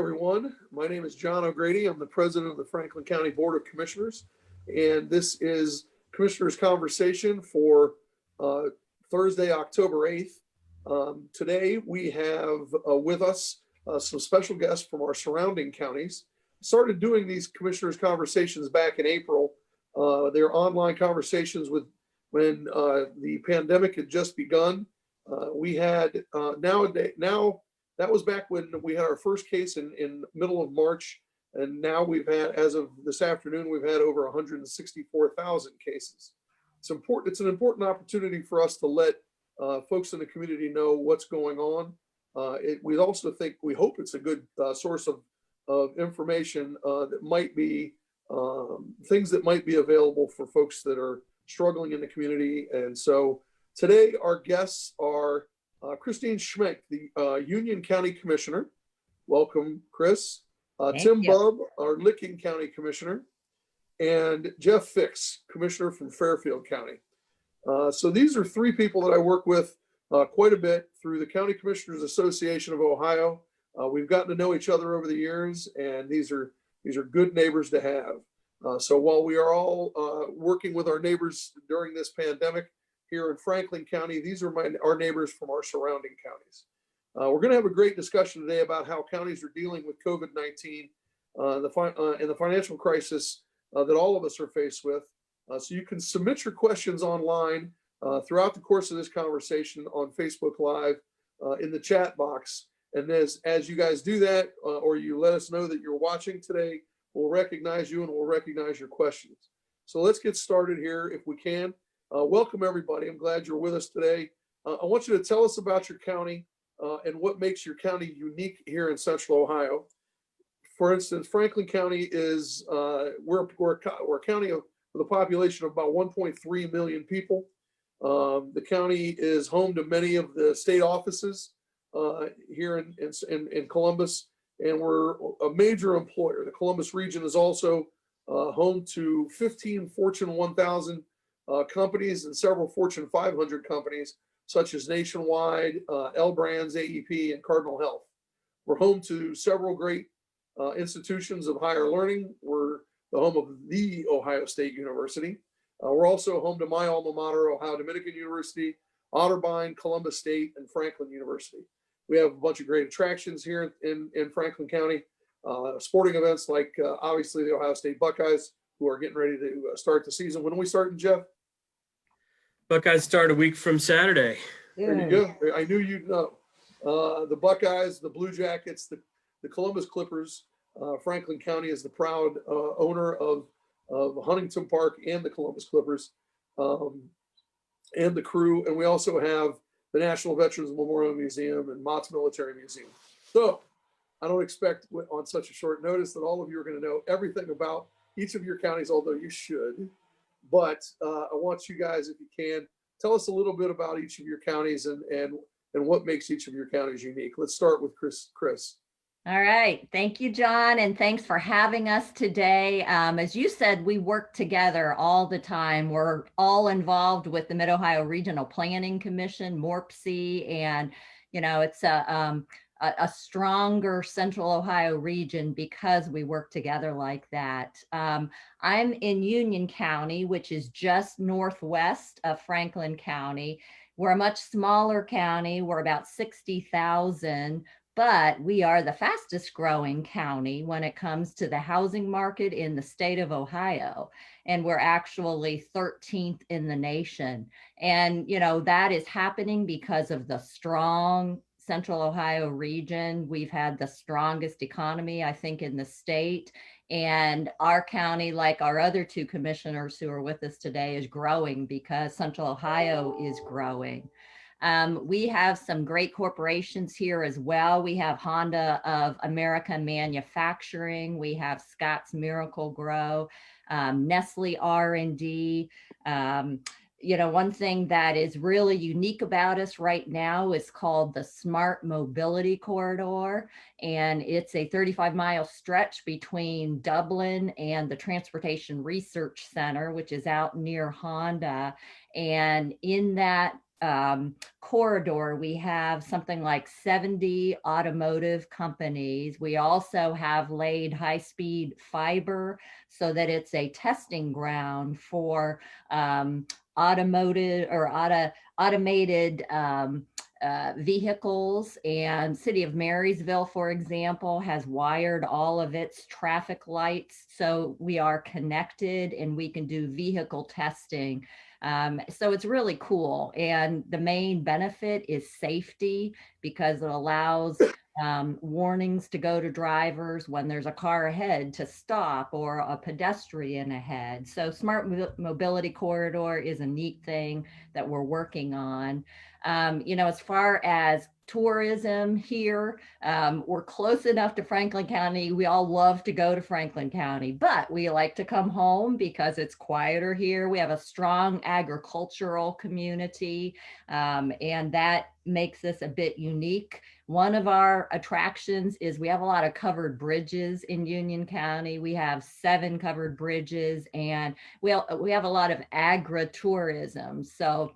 everyone. My name is John O'Grady. I'm the president of the Franklin County Board of Commissioners, and this is Commissioners' Conversation for uh, Thursday, October 8th. Today, we have with us some special guests from our surrounding counties. Started doing these Commissioners' Conversations back in April. They're online conversations with when the pandemic had just begun. We had now that was back when we had our first case in middle of March, and now we've had, as of this afternoon, we've had over 164,000 cases. It's important. It's an important opportunity for us to let folks in the community know what's going on. We also we hope it's a good source of information that might be things that might be available for folks that are struggling in the community. And so today our guests are Christiane Schmenk, the Union County Commissioner. Welcome, Chris. Tim Bubb, our Licking County Commissioner, and Jeff Fix, Commissioner from Fairfield County. So these are three people that I work with quite a bit through the County Commissioners Association of Ohio. We've gotten to know each other over the years, and these are good neighbors to have. So while we are all working with our neighbors during this pandemic, here in Franklin County, these are our neighbors from our surrounding counties. We're going to have a great discussion today about how counties are dealing with COVID-19 and the financial crisis that all of us are faced with. So you can submit your questions online throughout the course of this conversation on Facebook Live in the chat box. And as you guys do that, or you let us know that you're watching today, we'll recognize you and we'll recognize your questions. So let's get started here if we can. Welcome, everybody. I'm glad you're with us today. I want you to tell us about your county and what makes your county unique here in Central Ohio. For instance, Franklin County is, we're a county with a population of about 1.3 million people. The county is home to many of the state offices here in Columbus, and we're a major employer. The Columbus region is also home to 15 Fortune 1000 companies and several Fortune 500 companies, such as Nationwide, L Brands, AEP, and Cardinal Health. We're home to several great institutions of higher learning. We're the home of the Ohio State University. We're also home to my alma mater, Ohio Dominican University, Otterbein, Columbus State, and Franklin University. We have a bunch of great attractions here in Franklin County, sporting events like obviously the Ohio State Buckeyes, who are getting ready to start the season. When are we starting, Jeff? Buckeyes start a week from Saturday. There you go. I knew you'd know. The Buckeyes, the Blue Jackets, the Columbus Clippers. Franklin County is the proud owner of Huntington Park and the Columbus Clippers and the Crew. And we also have the National Veterans Memorial Museum and Mott's Military Museum. So I don't expect on such a short notice that all of you are going to know everything about each of your counties, although you should. But I want you guys, if you can, tell us a little bit about each of your counties and what makes each of your counties unique. Let's start with Chris. All right. Thank you, John. And thanks for having us today. As you said, we work together all the time. We're all involved with the Mid-Ohio Regional Planning Commission, MORPC, and, it's a stronger Central Ohio region because we work together like that. I'm in Union County, which is just northwest of Franklin County. We're a much smaller county. We're about 60,000, but we are the fastest growing county when it comes to the housing market in the state of Ohio. And we're actually 13th in the nation. And, that is happening because of the strong Central Ohio region. We've had the strongest economy, I think, in the state. And our county, like our other two commissioners who are with us today, is growing because Central Ohio is growing. We have some great corporations here as well. We have Honda of America Manufacturing. We have Scott's Miracle-Gro, Nestle R&D. One thing that is really unique about us right now is called the Smart Mobility Corridor. And it's a 35-mile stretch between Dublin and the Transportation Research Center, which is out near Honda. And in that corridor, we have something like 70 automotive companies. We also have laid high-speed fiber so that it's a testing ground for automotive or automated vehicles. And City of Marysville, for example, has wired all of its traffic lights so we are connected and we can do vehicle testing. So it's really cool. And the main benefit is safety because it allows warnings to go to drivers when there's a car ahead to stop or a pedestrian ahead. So Smart Mobility Corridor is a neat thing that we're working on. As far as tourism here, we're close enough to Franklin County. We all love to go to Franklin County, but we like to come home because it's quieter here. We have a strong agricultural community, and that makes us a bit unique. One of our attractions is we have a lot of covered bridges in Union County. We have 7 covered bridges, and we have a lot of agritourism. So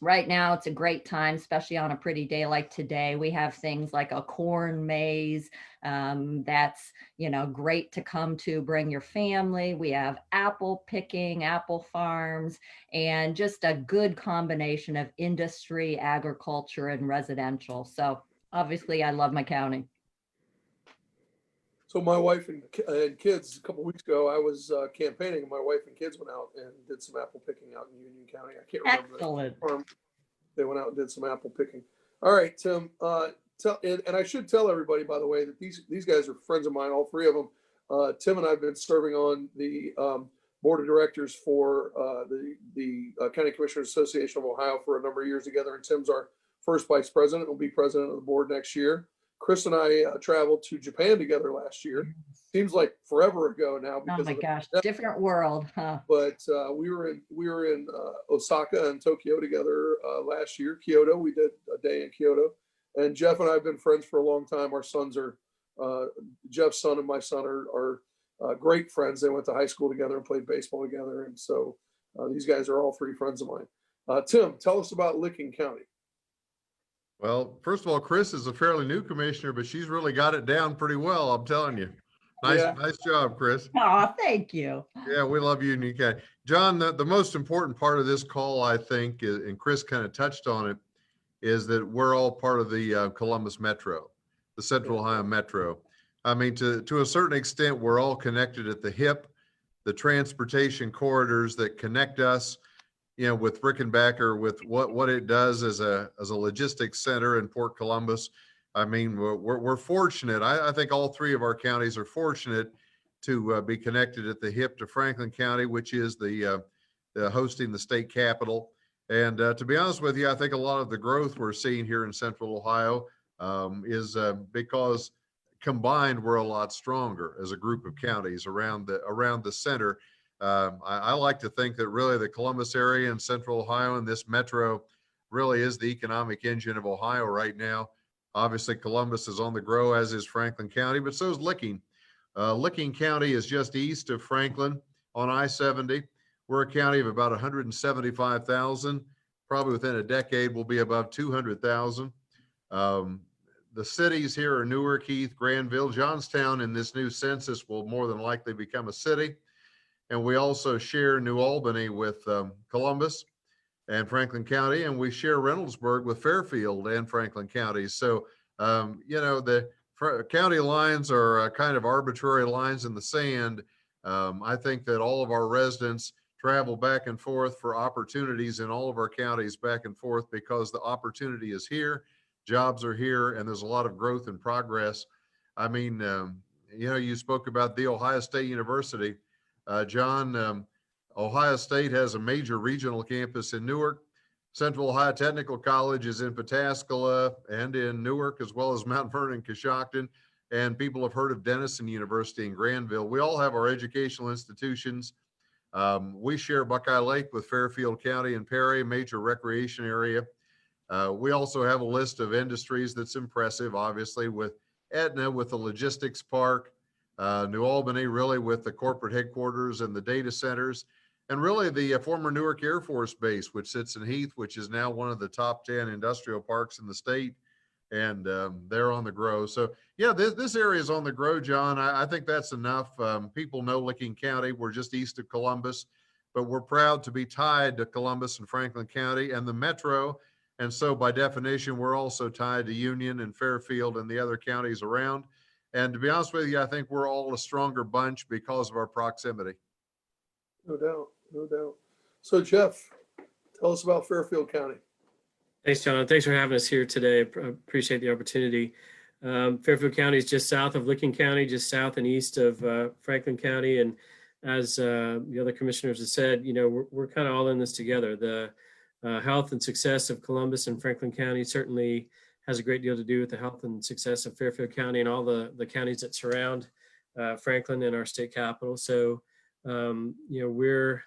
right now it's a great time, especially on a pretty day like today. We have things like a corn maze that's great to come to bring your family. We have apple picking, apple farms, and just a good combination of industry, agriculture, and residential. So obviously I love my county. So my wife and kids, a couple of weeks ago, I was campaigning, and my wife and kids went out and did some apple picking out in Union County. I can't remember Excellent. the farm. They went out and did some apple picking. All right, Tim. And I should tell everybody, by the way, that these guys are friends of mine, all 3 of them. Tim and I have been serving on the board of directors for the County Commissioners Association of Ohio for a number of years together. And Tim's our first vice president, will be president of the board next year. Chris and I traveled to Japan together last year. Seems like forever ago now. Oh my gosh, different world, huh? But we were in Osaka and Tokyo together last year. Kyoto, we did a day in Kyoto. And Jeff and I have been friends for a long time. Our sons are Jeff's son and my son are great friends. They went to high school together and played baseball together. And so these guys are all 3 friends of mine. Tim, tell us about Licking County. Well, first of all, Chris is a fairly new commissioner, but she's really got it down pretty well. I'm telling you. Nice job, Chris. Oh, thank you. Yeah, we love you, Nika. John, the most important part of this call, I think, and Chris kind of touched on it, is that we're all part of the Columbus Metro, the Central Ohio Metro. I mean, to a certain extent, we're all connected at the hip, the transportation corridors that connect us, with Rickenbacker, with what it does as a logistics center in Port Columbus. I mean, we're fortunate. I think all 3 of our counties are fortunate to be connected at the hip to Franklin County, which is the hosting the state capital. And to be honest with you, I think a lot of the growth we're seeing here in Central Ohio is because combined we're a lot stronger as a group of counties around the center. I like to think that really the Columbus area and Central Ohio and this metro really is the economic engine of Ohio right now. Obviously, Columbus is on the grow, as is Franklin County, but so is Licking. Licking County is just east of Franklin on I-70. We're a county of about 175,000. Probably within a decade, we'll be above 200,000. The cities here are Newark, Heath, Granville, Johnstown in this new census will more than likely become a city. And we also share New Albany with Columbus and Franklin County, and we share Reynoldsburg with Fairfield and Franklin County. So, the county lines are kind of arbitrary lines in the sand. I think that all of our residents travel back and forth for opportunities in all of our counties back and forth because the opportunity is here, jobs are here, and there's a lot of growth and progress. I mean, you spoke about the Ohio State University. John, Ohio State has a major regional campus in Newark. Central Ohio Technical College is in Pataskala and in Newark, as well as Mount Vernon, Coshocton. And people have heard of Denison University in Granville. We all have our educational institutions. We share Buckeye Lake with Fairfield County and Perry, a major recreation area. We also have a list of industries that's impressive, obviously, with Etna, with the logistics park, New Albany, really with the corporate headquarters and the data centers. and really the former Newark Air Force Base, which sits in Heath, which is now one of the top 10 industrial parks in the state. And they're on the grow. So yeah, this area is on the grow, John. I think that's enough. People know Licking County. We're just east of Columbus, but we're proud to be tied to Columbus and Franklin County and the metro. And so by definition, we're also tied to Union and Fairfield and the other counties around. And to be honest with you, I think we're all a stronger bunch because of our proximity. No doubt, no doubt. So Jeff, tell us about Fairfield County. Thanks, John. Thanks for having us here today. Appreciate the opportunity. Fairfield County is just south of Licking County, just south and east of Franklin County. And as the other commissioners have said, we're kind of all in this together. The health and success of Columbus and Franklin County certainly has a great deal to do with the health and success of Fairfield County and all the counties that surround Franklin and our state capital. So, we're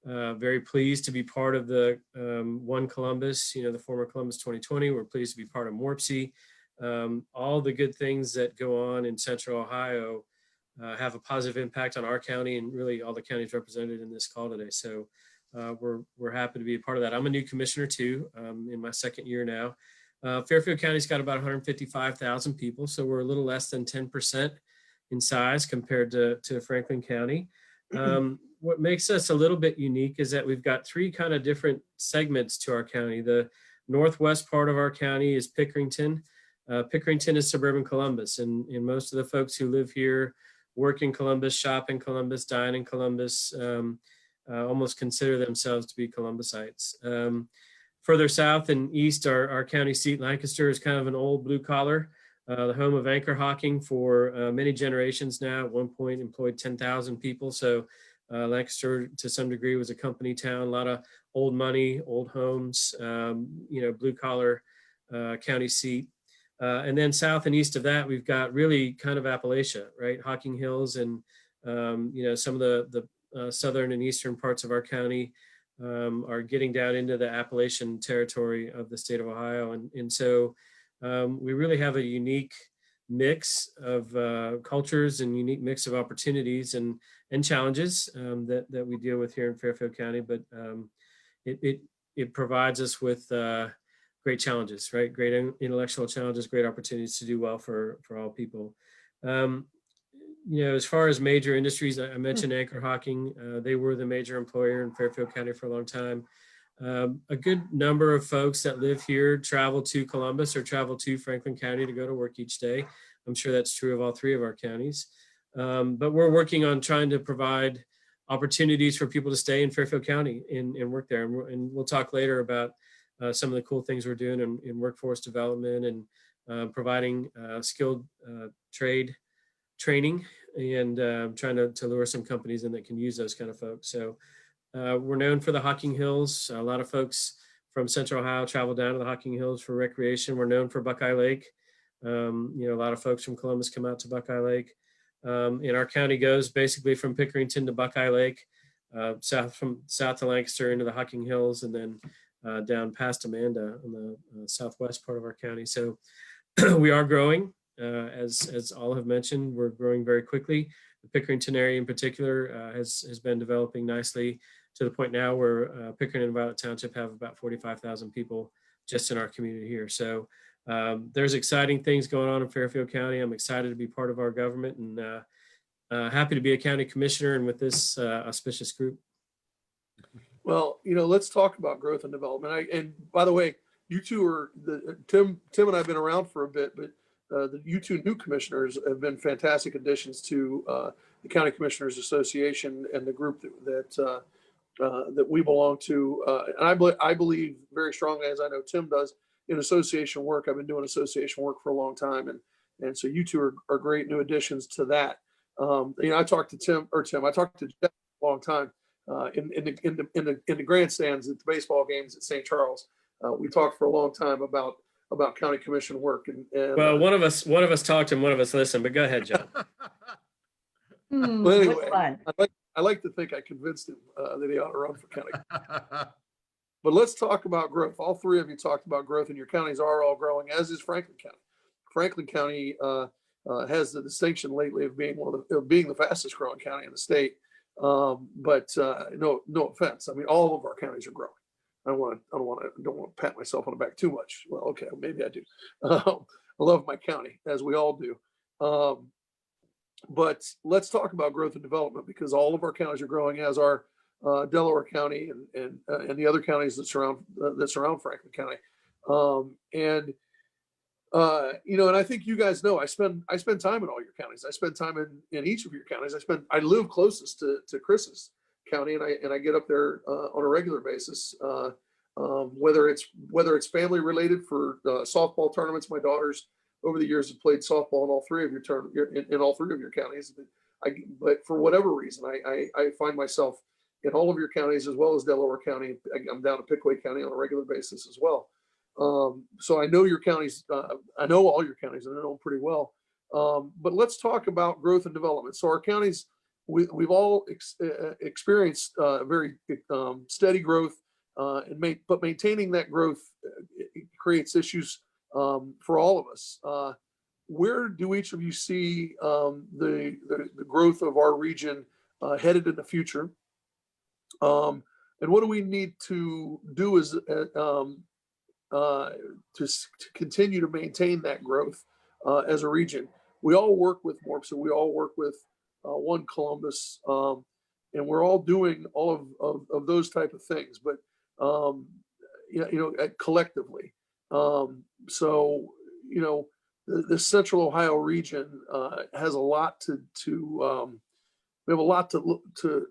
very pleased to be part of the One Columbus, the former Columbus 2020. We're pleased to be part of MORPC. All the good things that go on in Central Ohio have a positive impact on our county and really all the counties represented in this call today. So we're happy to be a part of that. I'm a new commissioner too, in my second year now. Fairfield County's got about 155,000 people, so we're a little less than 10% in size compared to Franklin County. What makes us a little bit unique is that we've got three kind of different segments to our county. The northwest part of our county is Pickerington. Pickerington is suburban Columbus, and most of the folks who live here work in Columbus, shop in Columbus, dine in Columbus, almost consider themselves to be Columbusites. Further south and east, our county seat, Lancaster, is kind of an old blue collar, the home of anchor hawking for many generations now. At one point employed 10,000 people. So Lancaster, to some degree, was a company town, a lot of old money, old homes, blue collar county seat. And then south and east of that, we've got really kind of Appalachia, right? Hocking Hills and, some of the southern and eastern parts of our county are getting down into the Appalachian territory of the state of Ohio. And so we really have a unique mix of cultures and unique mix of opportunities and challenges that we deal with here in Fairfield County. But it provides us with great challenges, right? Great intellectual challenges, great opportunities to do well for all people. As far as major industries, I mentioned anchor hawking. They were the major employer in Fairfield County for a long time. A good number of folks that live here travel to Columbus or travel to Franklin County to go to work each day. I'm sure that's true of all three of our counties. But we're working on trying to provide opportunities for people to stay in Fairfield County and work there. And we'll talk later about some of the cool things we're doing in workforce development and providing skilled trade training and trying to lure some companies in that can use those kind of folks. So we're known for the Hocking Hills. A lot of folks from Central Ohio travel down to the Hocking Hills for recreation. We're known for Buckeye Lake. A lot of folks from Columbus come out to Buckeye Lake. And our county goes basically from Pickerington to Buckeye Lake, south to Lancaster into the Hocking Hills, and then down past Amanda on the southwest part of our county. So we are growing, as all have mentioned. We're growing very quickly. The Pickerington area in particular has been developing nicely to the point now where Pickering and Violet Township have about 45,000 people just in our community here. So there's exciting things going on in Fairfield County. I'm excited to be part of our government and happy to be a county commissioner and with this auspicious group. Well, let's talk about growth and development. And by the way, you two are Tim and I've been around for a bit, but you two new commissioners have been fantastic additions to the County Commissioners Association and the group that we belong to. And I believe very strongly, as I know Tim does, in association work. I've been doing association work for a long time, and so you two are great new additions to that. I talked to I talked to Jeff a long time in the grandstands at the baseball games at St. Charles. We talked for a long time about county commission work. And well, one of us talked and one of us listened. But go ahead, John. Well, anyway, I like to think I convinced him that he ought to run for county. But let's talk about growth. All three of you talked about growth, and your counties are all growing, as is Franklin County. Franklin County has the distinction lately of being being the fastest growing county in the state. No offense. I mean, all of our counties are growing. I don't want to pat myself on the back too much. Well, okay, maybe I do. I love my county, as we all do. But let's talk about growth and development, because all of our counties are growing, as are Delaware County and the other counties that surround Franklin County. And I think you guys know I spend time in all your counties. I spend time in each of your counties. I live closest to Chris's county, and I get up there on a regular basis. Whether it's family related for softball tournaments. My daughters over the years have played softball in all three of your counties. But for whatever reason, I find myself in all of your counties, as well as Delaware County. I'm down to Pickaway County on a regular basis as well. So I know your counties. I know all your counties, and I know them pretty well. But let's talk about growth and development. So our counties, we've all experienced very steady growth, but maintaining that growth it creates issues for all of us. Where do each of you see the growth of our region headed in the future? And what do we need to do to continue to maintain that growth as a region? We all work with MORPSA. We all work with One Columbus, and we're all doing all of those type of things, but collectively. The Central Ohio region has a lot we have a lot to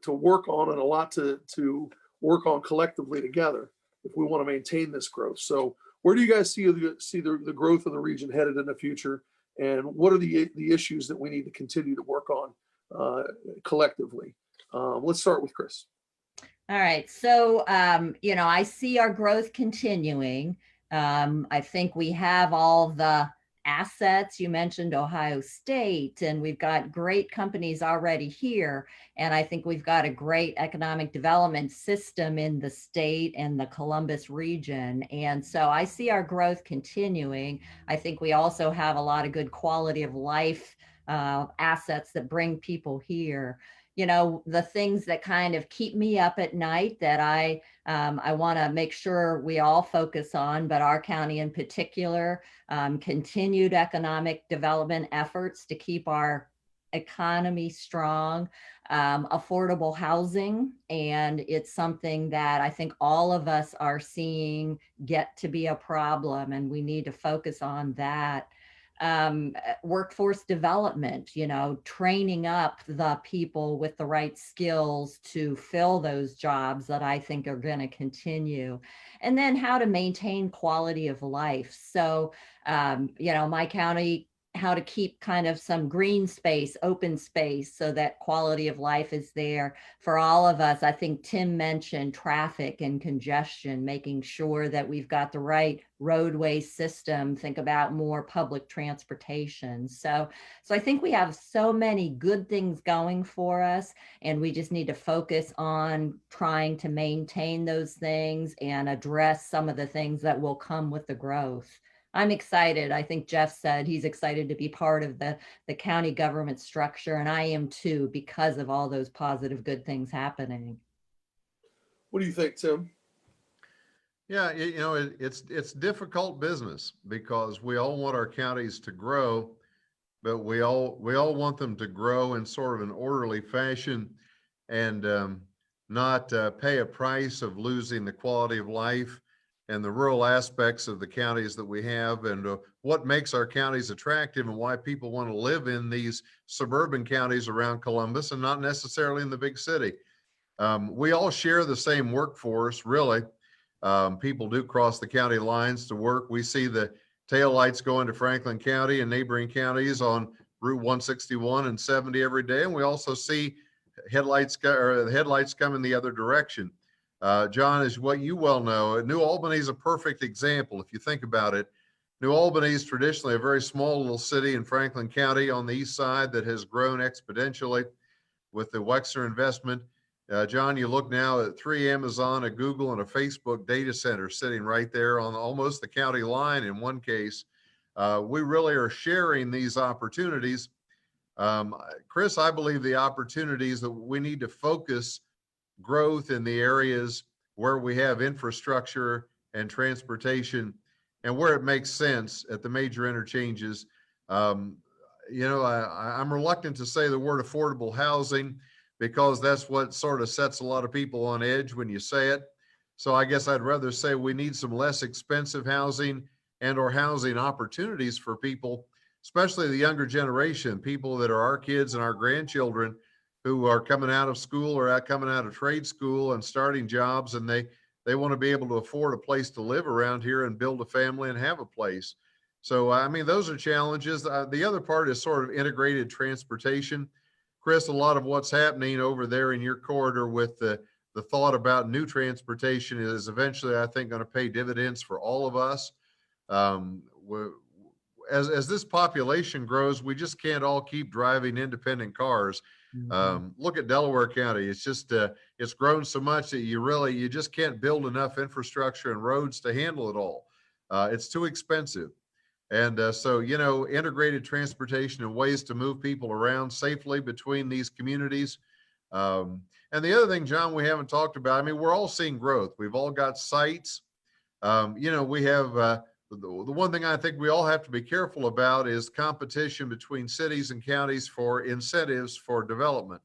work on, and a lot to work on collectively together if we want to maintain this growth. So where do you guys see the growth of the region headed in the future? And what are the issues that we need to continue to work on collectively? Let's start with Chris. All right. So, I see our growth continuing. I think we have all the assets. You mentioned Ohio State, and we've got great companies already here. And I think we've got a great economic development system in the state and the Columbus region. And so I see our growth continuing. I think we also have a lot of good quality of life assets that bring people here. The things that kind of keep me up at night that I want to make sure we all focus on, but our county in particular, continued economic development efforts to keep our economy strong, affordable housing. And it's something that I think all of us are seeing get to be a problem, and we need to focus on that. Workforce development, training up the people with the right skills to fill those jobs that I think are going to continue. And then how to maintain quality of life. So, my county, how to keep kind of some green space, open space, so that quality of life is there for all of us. I think Tim mentioned traffic and congestion, making sure that we've got the right roadway system, think about more public transportation. So I think we have so many good things going for us, and we just need to focus on trying to maintain those things and address some of the things that will come with the growth. I'm excited. I think Jeff said he's excited to be part of the county government structure, and I am too, because of all those positive, good things happening. What do you think, Tim? Yeah, it's difficult business, because we all want our counties to grow, but we all want them to grow in sort of an orderly fashion, and not pay a price of losing the quality of life and the rural aspects of the counties that we have, and what makes our counties attractive, and why people want to live in these suburban counties around Columbus and not necessarily in the big city. We all share the same workforce, really. People do cross the county lines to work. We see the taillights going to Franklin County and neighboring counties on Route 161 and 70 every day. And we also see headlights coming the other direction. John, is what you well know, New Albany is a perfect example. If you think about it, New Albany is traditionally a very small little city in Franklin County on the east side that has grown exponentially with the Wexner investment. John, you look now at 3 Amazon, a Google, and a Facebook data center sitting right there on almost the county line in one case. We really are sharing these opportunities. Chris, I believe the opportunities that we need to focus growth in the areas where we have infrastructure and transportation and where it makes sense at the major interchanges. I'm reluctant to say the word affordable housing because that's what sort of sets a lot of people on edge when you say it. So I guess I'd rather say we need some less expensive housing and or housing opportunities for people, especially the younger generation, people that are our kids and our grandchildren who are coming out of school or coming out of trade school and starting jobs, and they want to be able to afford a place to live around here and build a family and have a place. So, I mean, those are challenges. The other part is sort of integrated transportation. Chris, a lot of what's happening over there in your corridor with the thought about new transportation is eventually, I think, going to pay dividends for all of us. As this population grows, we just can't all keep driving independent cars. Look at Delaware County. It's just, it's grown so much that you just can't build enough infrastructure and roads to handle it all. It's too expensive. And so, integrated transportation and ways to move people around safely between these communities. And the other thing, John, we haven't talked about, I mean, we're all seeing growth. We've all got sites. We have, the one thing I think we all have to be careful about is competition between cities and counties for incentives for development.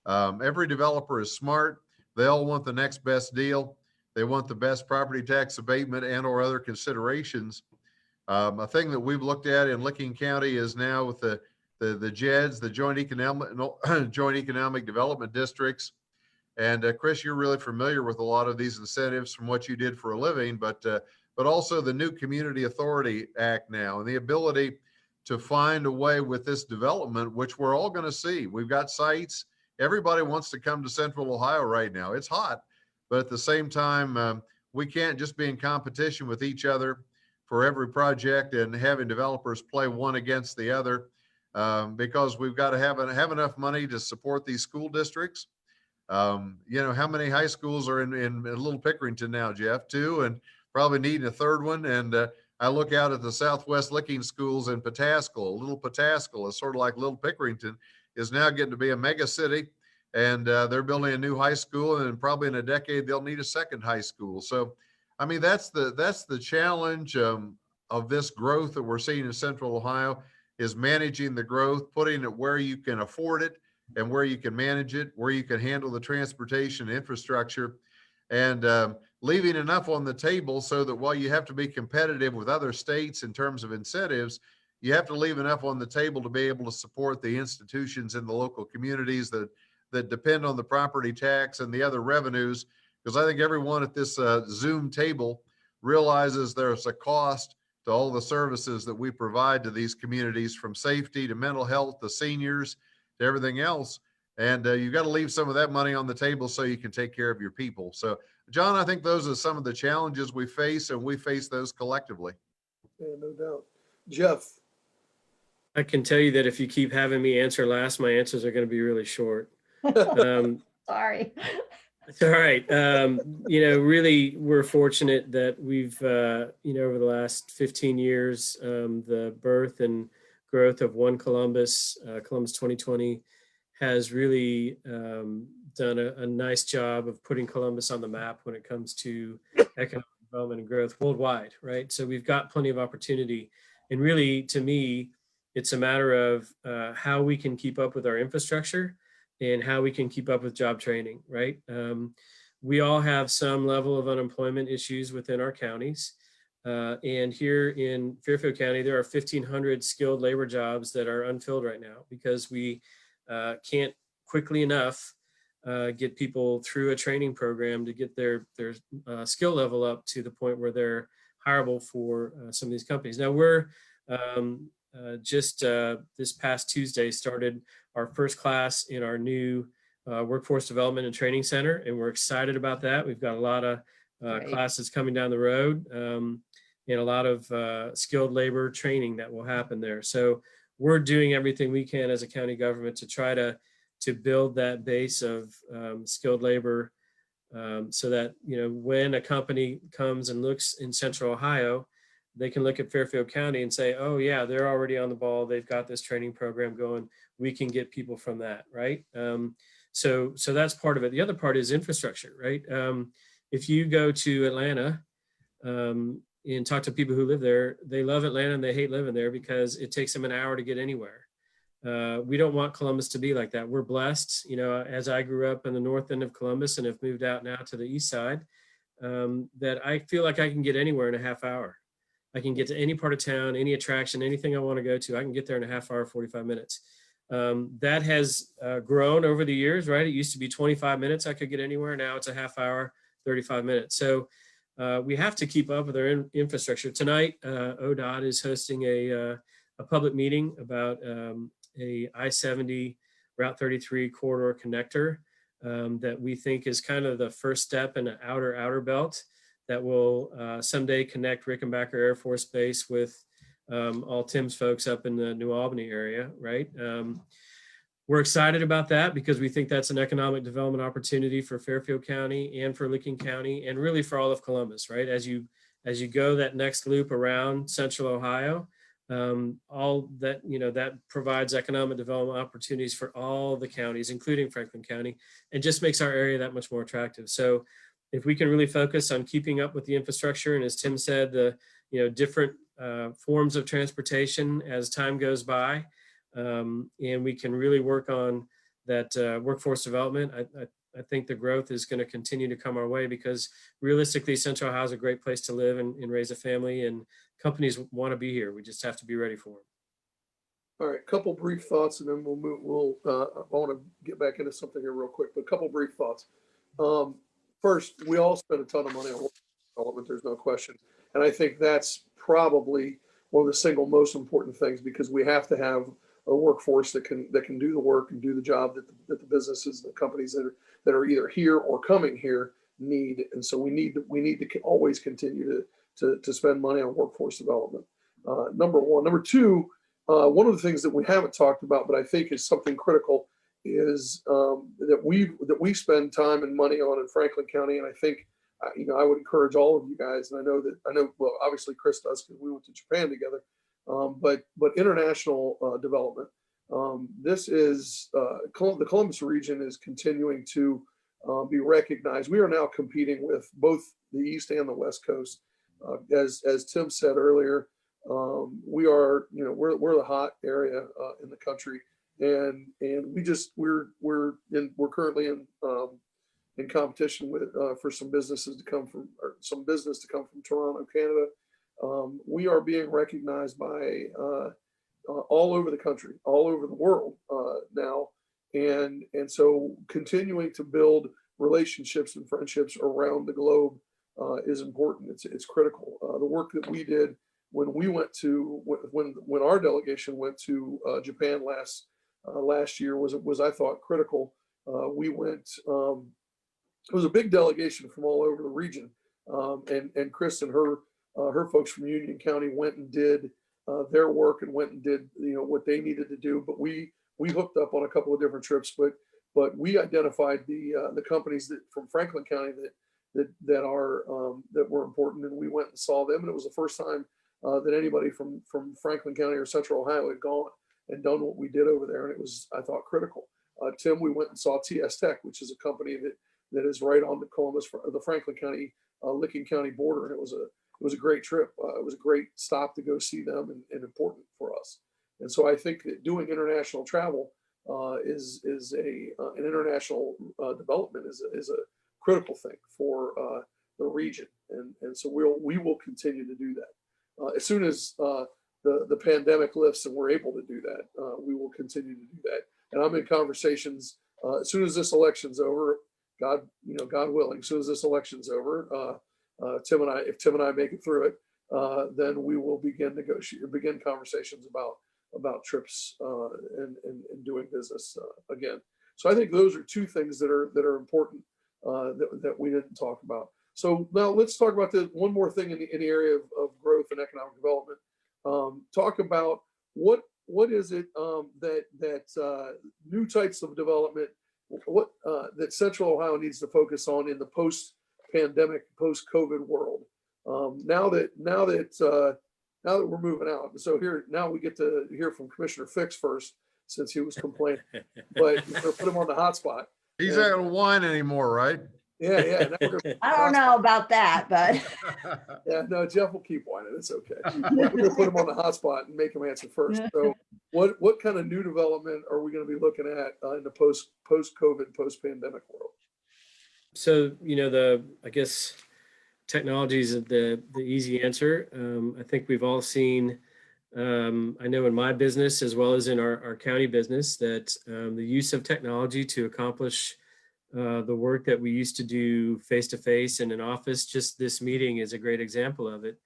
Every developer is smart. They all want the next best deal. They want the best property tax abatement and or other considerations. A thing that we've looked at in Licking County is now with the JEDs, the Joint Economic Development Districts. And Chris, you're really familiar with a lot of these incentives from what you did for a living, but also the new Community Authority Act now and the ability to find a way with this development, which we're all going to see. We've got sites. Everybody wants to come to Central Ohio right now. It's hot, but at the same time, we can't just be in competition with each other for every project and having developers play one against the other, because we've got to have enough money to support these school districts. How many high schools are in Little Pickerington now, Jeff? 2, and probably needing a third one. And I look out at the Southwest Licking schools in Pataskal. Little Pataskal is sort of like Little Pickerington, is now getting to be a mega city, and they're building a new high school, and probably in a decade they'll need a second high school. So, I mean, that's the challenge of this growth that we're seeing in Central Ohio, is managing the growth, putting it where you can afford it and where you can manage it, where you can handle the transportation infrastructure, and leaving enough on the table so that while you have to be competitive with other states in terms of incentives, you have to leave enough on the table to be able to support the institutions in the local communities that depend on the property tax and the other revenues. Because I think everyone at this Zoom table realizes there's a cost to all the services that we provide to these communities, from safety to mental health to seniors to everything else. And you've got to leave some of that money on the table so you can take care of your people. So, John, I think those are some of the challenges we face, and we face those collectively. Yeah, no doubt. Jeff. I can tell you that if you keep having me answer last, my answers are going to be really short. Sorry. It's all right. Really, we're fortunate that we've, over the last 15 years, the birth and growth of One Columbus, Columbus 2020, has really done a nice job of putting Columbus on the map when it comes to economic development and growth worldwide, right? So we've got plenty of opportunity. And really, to me, it's a matter of how we can keep up with our infrastructure and how we can keep up with job training, right? We all have some level of unemployment issues within our counties. And here in Fairfield County, there are 1,500 skilled labor jobs that are unfilled right now because we can't quickly enough get people through a training program to get their skill level up to the point where they're hireable for some of these companies. Now we're just this past Tuesday started our first class in our new Workforce Development and Training Center, and we're excited about that. We've got a lot of classes coming down the road, and a lot of skilled labor training that will happen there. So we're doing everything we can as a county government to try to build that base of skilled labor, so that when a company comes and looks in Central Ohio, they can look at Fairfield County and say, oh yeah, they're already on the ball. They've got this training program going. We can get people from that, right? So that's part of it. The other part is infrastructure, right? If you go to Atlanta and talk to people who live there, they love Atlanta and they hate living there because it takes them an hour to get anywhere. We don't want Columbus to be like that. We're blessed, as I grew up in the north end of Columbus and have moved out now to the east side, that I feel like I can get anywhere in a half hour. I can get to any part of town, any attraction, anything I want to go to. I can get there in a half hour, 45 minutes. That has grown over the years, right? It used to be 25 minutes I could get anywhere. Now it's a half hour, 35 minutes. So we have to keep up with our infrastructure. Tonight, ODOT is hosting a public meeting about a I-70 Route 33 corridor connector that we think is kind of the first step in an outer belt that will someday connect Rickenbacker Air Force Base with all Tim's folks up in the New Albany area, right? We're excited about that because we think that's an economic development opportunity for Fairfield County and for Licking County and really for all of Columbus, right? As you go that next loop around Central Ohio, all that, that provides economic development opportunities for all the counties, including Franklin County, and just makes our area that much more attractive. So if we can really focus on keeping up with the infrastructure, and as Tim said, the different forms of transportation as time goes by, and we can really work on that workforce development, I think the growth is going to continue to come our way because realistically, Central Ohio is a great place to live and raise a family, and companies want to be here. We just have to be ready for them. All right, couple brief thoughts, and then we'll move. I want to get back into something here real quick, but a couple brief thoughts. First, we all spend a ton of money on workforce development. There's no question, and I think that's probably one of the single most important things because we have to have a workforce that can do the work and do the job that the businesses, the companies that are either here or coming here need. And so we need to always continue to spend money on workforce development. Number one. Number two, one of the things that we haven't talked about, but I think is something critical, is that we spend time and money on in Franklin County. And I think, I would encourage all of you guys, and I know, well, obviously Chris does because we went to Japan together, but international development. This is the Columbus region is continuing to be recognized. We are now competing with both the East and the West Coast. As Tim said earlier, we are, we're the hot area in the country, and we're currently in competition with for some business to come from Toronto, Canada. We are being recognized by all over the country, all over the world now, and so continuing to build relationships and friendships around the globe is important. It's critical. The work that we did when we went to when our delegation went to Japan last year was I thought critical. We went. It was a big delegation from all over the region, and Chris and her folks from Union County went and did their work and went and did what they needed to do. But we hooked up on a couple of different trips, but we identified the companies that from Franklin County that were important, and we went and saw them. And it was the first time that anybody from Franklin County or Central Ohio had gone and done what we did over there, and it was, I thought, critical. Tim, we went and saw TS Tech, which is a company that is right on the Columbus, the Franklin County, Licking County border, and it was a great trip. It was a great stop to go see them and important for us. And so I think that doing international travel is an international development is a critical thing for the region, and so we will continue to do that as soon as the pandemic lifts and we're able to do that. We will continue to do that, and I'm in conversations as soon as this election's over. God willing, as soon as this election's over, if Tim and I make it through it, then we will begin conversations about trips and doing business again. So I think those are two things that are important that we didn't talk about. So now let's talk about one more thing in the area of growth and economic development. Talk about what is it that new types of development that Central Ohio needs to focus on in the post-pandemic, post-COVID world. Now that we're moving out, so now we get to hear from Commissioner Fix first, since he was complaining. But we're gonna put him on the hot spot. He's And- not gonna whine anymore, right? Yeah. Now we're gonna- I don't know about that, but Yeah, no, Jeff will keep whining. It's okay. We're gonna put him on the hot spot and make him answer first. So what kind of new development are we gonna be looking at in the post-COVID, post-pandemic world? So, I guess technology is the easy answer. I think we've all seen, I know in my business as well as in our county business, that the use of technology to accomplish the work that we used to do face-to-face in an office, just this meeting is a great example of it.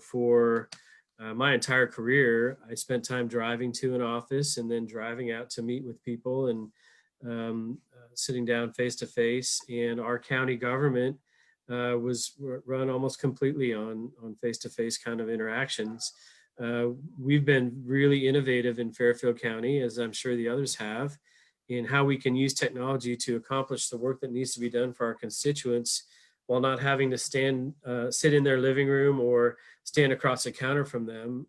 For my entire career, I spent time driving to an office and then driving out to meet with people and sitting down face-to-face. And our county government was run almost completely on face-to-face kind of interactions. We've been really innovative in Fairfield County, as I'm sure the others have, in how we can use technology to accomplish the work that needs to be done for our constituents while not having to sit in their living room or stand across the counter from them.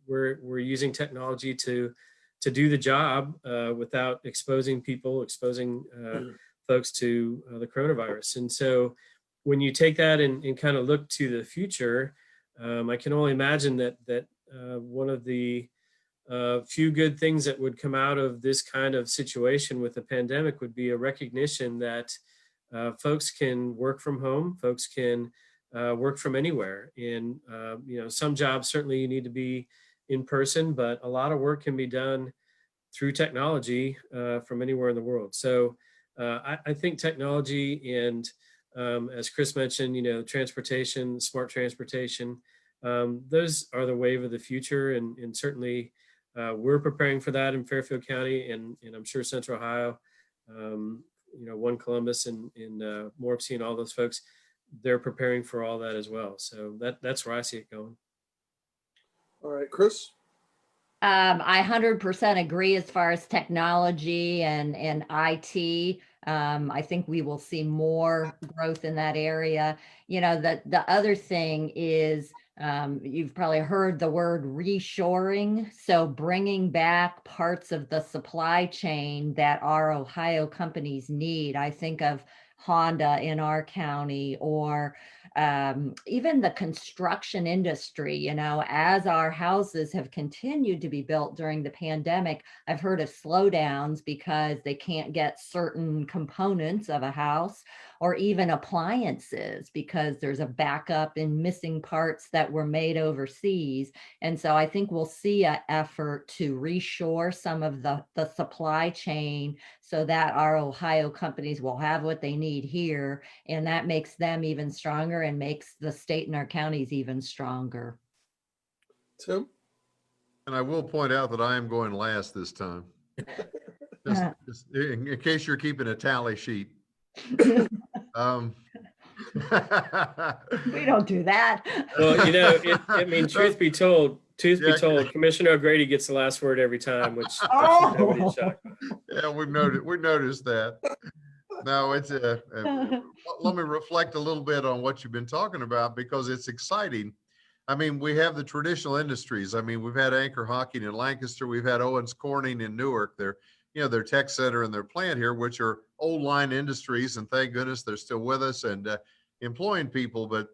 We're using technology to do the job without exposing folks to the coronavirus. And so when you take that and kind of look to the future, I can only imagine that one of the few good things that would come out of this kind of situation with the pandemic would be a recognition that folks can work from home, folks can work from anywhere. And, some jobs certainly you need to be in person, but a lot of work can be done through technology from anywhere in the world. So I think technology and, as Chris mentioned, transportation, smart transportation, those are the wave of the future. And certainly we're preparing for that in Fairfield County, and I'm sure Central Ohio, One Columbus and Morpsey and all those folks, they're preparing for all that as well. So that's where I see it going. All right, Chris? I 100% agree as far as technology and IT. I think we will see more growth in that area. The other thing is, you've probably heard the word reshoring. So bringing back parts of the supply chain that our Ohio companies need. I think of Honda in our county, or even the construction industry. As our houses have continued to be built during the pandemic, I've heard of slowdowns because they can't get certain components of a house, or even appliances because there's a backup in missing parts that were made overseas. And so I think we'll see an effort to reshore some of the supply chain so that our Ohio companies will have what they need here. And that makes them even stronger and makes the state and our counties even stronger. Tim? And I will point out that I am going last this time. Just in case you're keeping a tally sheet. We don't do that. Well, truth be told, Commissioner O'Grady gets the last word every time, which nobody's shocked. Yeah, we've noticed that. No, it's let me reflect a little bit on what you've been talking about, because it's exciting. I mean, we have the traditional industries. I mean, we've had Anchor Hocking in Lancaster. We've had Owens Corning in Newark. Their tech center and their plant here, which are old line industries, and thank goodness they're still with us and employing people. But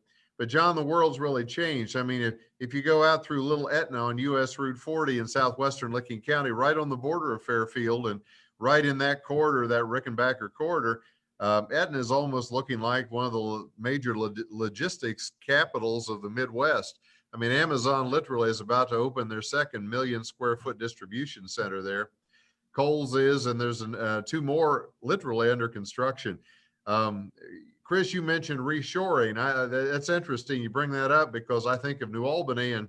John, the world's really changed. I mean, if you go out through Little Etna on US Route 40 in southwestern Licking County, right on the border of Fairfield, and right in that corridor, that Rickenbacker corridor, Etna is almost looking like one of the major logistics capitals of the Midwest. I mean, Amazon literally is about to open their second 1 million square foot distribution center there. Kohl's is, and there's two more literally under construction. Chris, you mentioned reshoring. That's interesting. You bring that up because I think of New Albany, and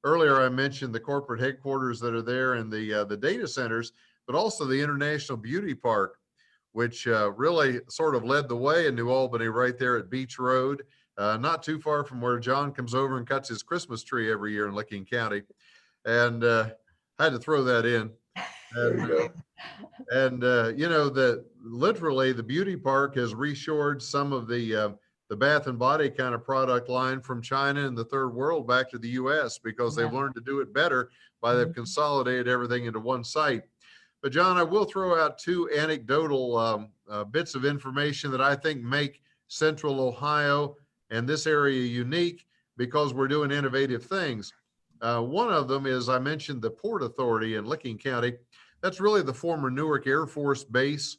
earlier I mentioned the corporate headquarters that are there and the data centers, but also the International Beauty Park, which really sort of led the way in New Albany, right there at Beach Road, not too far from where John comes over and cuts his Christmas tree every year in Licking County. And I had to throw that in. And that literally the beauty park has reshored some of the the bath and body kind of product line from China and the third world back to the US because they've Yeah. learned to do it better by they've consolidated everything into one site. But John, I will throw out two anecdotal bits of information that I think make Central Ohio and this area unique because we're doing innovative things. One of them is I mentioned the Port Authority in Licking County. That's really the former Newark Air Force Base,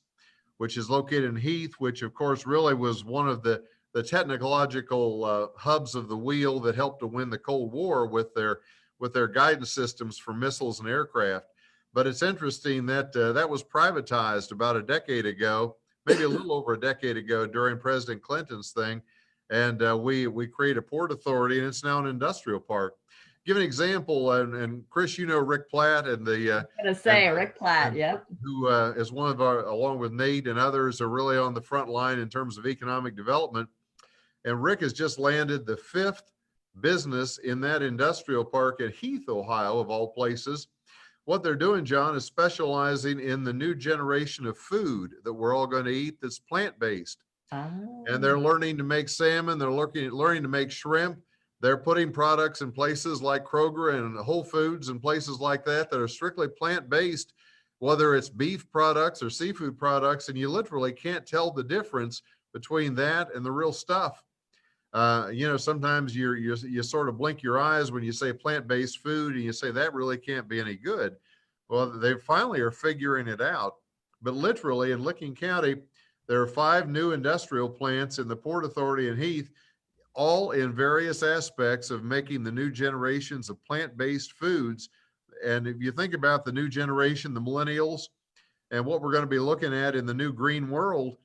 which is located in Heath, which of course really was one of the technological hubs of the wheel that helped to win the Cold War with their guidance systems for missiles and aircraft. But it's interesting that that was privatized about a decade ago, maybe a little over a decade ago during President Clinton's thing. And we create a port authority, and it's now an industrial park. Give an example, and Chris, you know Rick Platt and the I'm gonna say and- Rick Platt. and Yep. who is one of our, along with Nate and others, are really on the front line in terms of economic development. And Rick has just landed the 5th business in that industrial park at Heath, Ohio, of all places. What they're doing, John, is specializing in the new generation of food that we're all going to eat that's plant-based. And they're learning to make salmon. They're learning to make shrimp. They're putting products in places like Kroger and Whole Foods and places like that that are strictly plant-based, whether it's beef products or seafood products, and you literally can't tell the difference between that and the real stuff. You know, sometimes you sort of blink your eyes when you say plant-based food and you say that really can't be any good. Well, they finally are figuring it out. But literally in Licking County, there are 5 new industrial plants in the Port Authority in Heath, all in various aspects of making the new generations of plant-based foods. And if you think about the new generation, the millennials, and what we're going to be looking at in the new green world,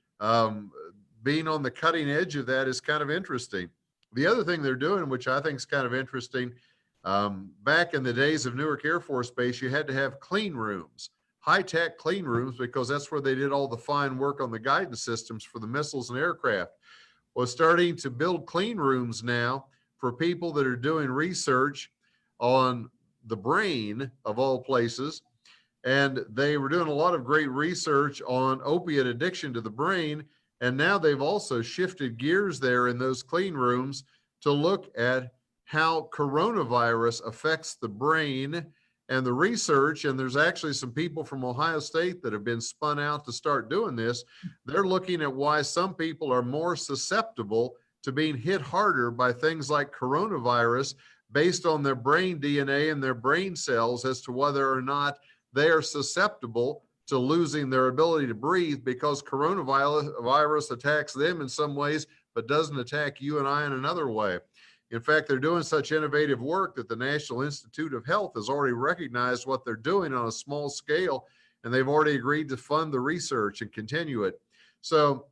being on the cutting edge of that is kind of interesting. The other thing they're doing, which I think is kind of interesting, back in the days of Newark Air Force Base, you had to have clean rooms, high-tech clean rooms, because that's where they did all the fine work on the guidance systems for the missiles and aircraft. Well, starting to build clean rooms now for people that are doing research on the brain, of all places. And they were doing a lot of great research on opiate addiction to the brain. And now they've also shifted gears there in those clean rooms to look at how coronavirus affects the brain and the research. And there's actually some people from Ohio State that have been spun out to start doing this. They're looking at why some people are more susceptible to being hit harder by things like coronavirus based on their brain DNA and their brain cells as to whether or not they are susceptible to losing their ability to breathe, because coronavirus attacks them in some ways, but doesn't attack you and I in another way. In fact, they're doing such innovative work that the National Institute of Health has already recognized what they're doing on a small scale, and they've already agreed to fund the research and continue it. So,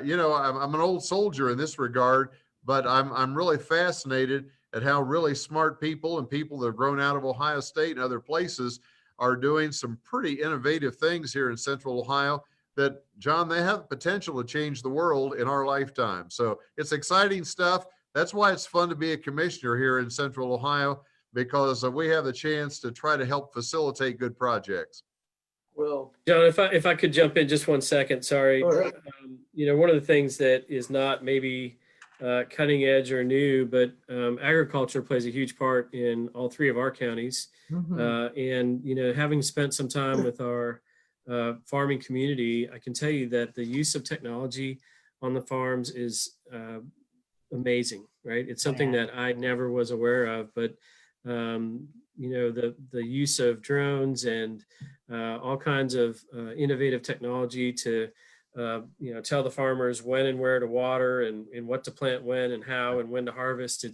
you know, I'm an old soldier in this regard, but I'm really fascinated at how really smart people and people that have grown out of Ohio State and other places are doing some pretty innovative things here in Central Ohio that, John, they have the potential to change the world in our lifetime. So it's exciting stuff. That's why it's fun to be a commissioner here in Central Ohio, because we have the chance to try to help facilitate good projects. Well, John, if I could jump in just 1 second, sorry. all right. You know, one of the things that is not maybe cutting edge or new, but agriculture plays a huge part in all 3 of our counties. And, you know, having spent some time with our farming community, I can tell you that the use of technology on the farms is amazing, right? It's something that I never was aware of, but, you know, the use of drones and all kinds of innovative technology to, you know, tell the farmers when and where to water and what to plant when and how and when to harvest.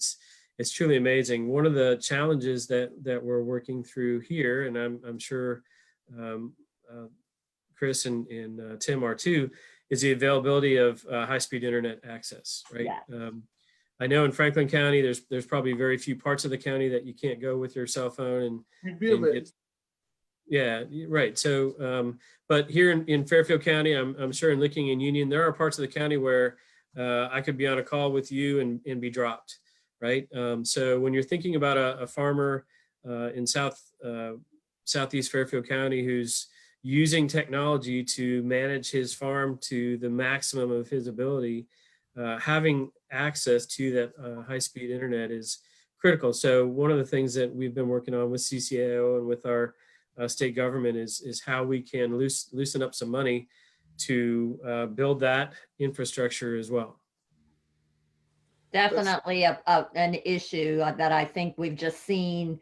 It's truly amazing. One of the challenges that we're working through here, and I'm sure Chris and Tim are too, is the availability of high-speed internet access, right? Yeah. I know in Franklin County, there's probably very few parts of the county that you can't go with your cell phone You'd be amazed. yeah, right. So, but here in Fairfield County, I'm sure in Licking and Union, there are parts of the county where I could be on a call with you and be dropped, right? So when you're thinking about a farmer in Southeast Fairfield County who's using technology to manage his farm to the maximum of his ability, having access to that high-speed internet is critical. So one of the things that we've been working on with CCAO and with our state government is how we can loosen up some money to build that infrastructure as well. Definitely an issue that I think we've just seen,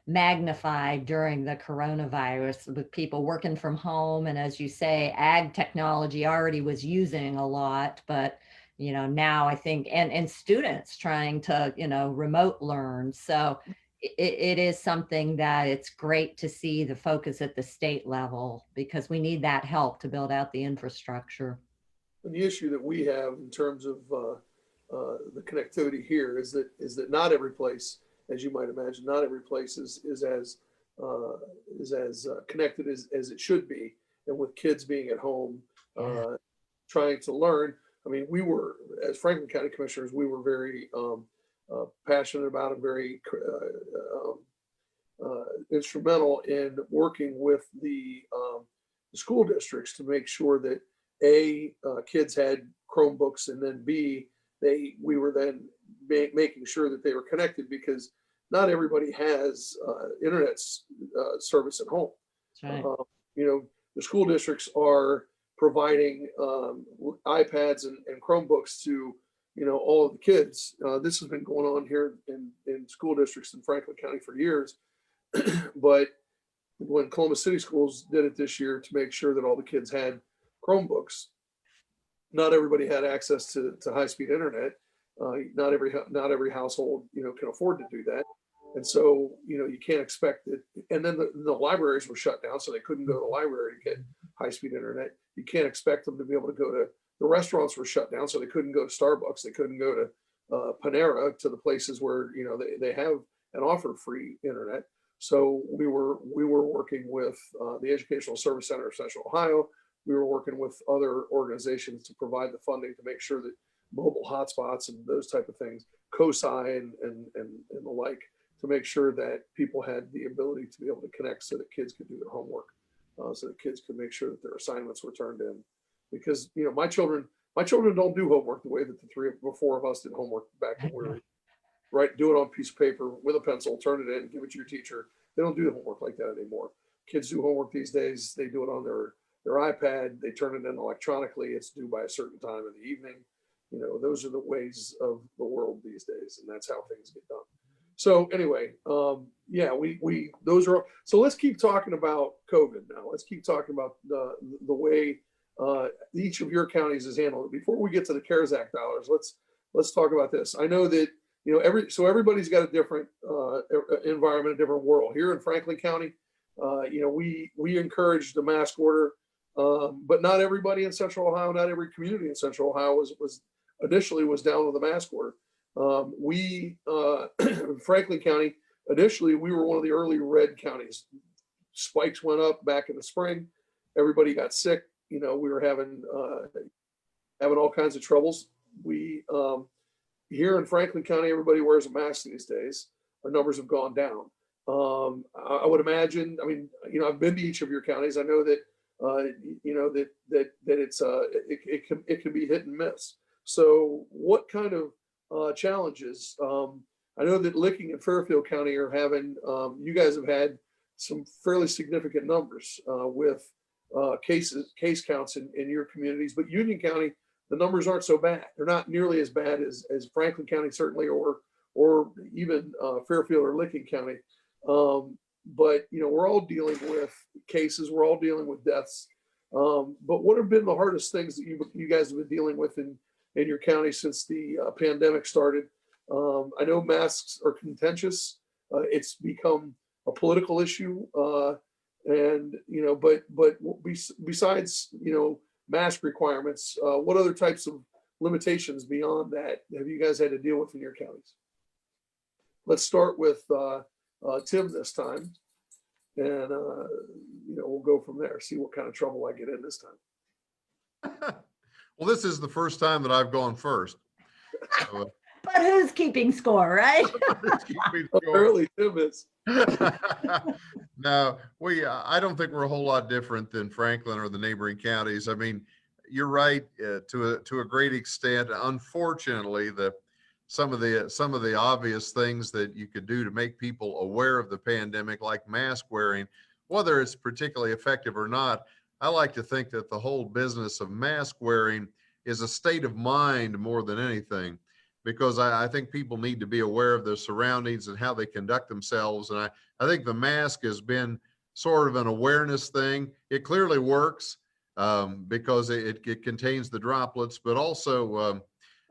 magnified during the coronavirus with people working from home. And as you say, ag technology already was using a lot, but now I think, and students trying to, remote learn. So it is something that it's great to see the focus at the state level, because we need that help to build out the infrastructure. And the issue that we have in terms of the connectivity here is that not every place, as you might imagine, not every place is as connected as it should be. And with kids being at home, trying to learn, I mean, we were, as Franklin County Commissioners, we were very passionate about and very instrumental in working with the school districts to make sure that kids had Chromebooks, and then B, we were then making sure that they were connected, because not everybody has internet service at home. That's right. The school districts are providing iPads and Chromebooks to all of the kids. This has been going on here in school districts in Franklin County for years, but when Columbus City Schools did it this year to make sure that all the kids had Chromebooks, not everybody had access to high-speed internet. Not every household can afford to do that, and so you can't expect it. And then the libraries were shut down, so they couldn't go to the library to get high-speed internet. You can't expect them to be able to go to the restaurants were shut down, so they couldn't go to Starbucks. They couldn't go to Panera, to the places where they have and offer free internet. So we were working with the Educational Service Center of Central Ohio. We were working with other organizations to provide the funding to make sure that mobile hotspots and those type of things, COSI and the like, to make sure that people had the ability to be able to connect so that kids could do their homework, so that kids could make sure that their assignments were turned in. Because my children don't do homework the way that the four of us did homework back when we were do it on a piece of paper with a pencil, turn it in, give it to your teacher. They don't do the homework like that anymore. Kids do homework these days. They do it on their iPad, they turn it in electronically. It's due by a certain time in the evening. Those are the ways of the world these days, and that's how things get done. So anyway, so let's keep talking about COVID now. Let's keep talking about the way each of your counties is handled. Before we get to the CARES Act dollars, let's talk about this. I know that everybody's got a different environment, a different world. Here in Franklin County, we encourage the mask order. But not everybody in Central Ohio, not every community in Central Ohio was initially down with the mask order. Franklin County, initially, we were one of the early red counties. Spikes went up back in the spring. Everybody got sick. We were having all kinds of troubles. We here in Franklin County, everybody wears a mask these days. Our numbers have gone down. I would imagine. I mean, I've been to each of your counties. I know that. That it's it can be hit and miss. So what kind of challenges? I know that Licking and Fairfield County are having. You guys have had some fairly significant numbers with case counts in your communities, but Union County, the numbers aren't so bad. They're not nearly as bad as Franklin County, certainly, or even Fairfield or Licking County. But we're all dealing with cases, we're all dealing with deaths. But what have been the hardest things that you guys have been dealing with in your county since the pandemic started? I know masks are contentious. It's become a political issue, and but besides mask requirements, what other types of limitations beyond that have you guys had to deal with in your counties? Let's start with Tim this time, and we'll go from there. See what kind of trouble I get in this time. Well, this is the first time that I've gone first. So, but who's keeping score, right? Apparently, Tim is. No, I don't think we're a whole lot different than Franklin or the neighboring counties. I mean, you're right to a great extent. Unfortunately, some of the obvious things that you could do to make people aware of the pandemic, like mask wearing, whether it's particularly effective or not, I like to think that the whole business of mask wearing is a state of mind more than anything, because I think people need to be aware of their surroundings and how they conduct themselves. And I think the mask has been sort of an awareness thing. It clearly works because it contains the droplets, but also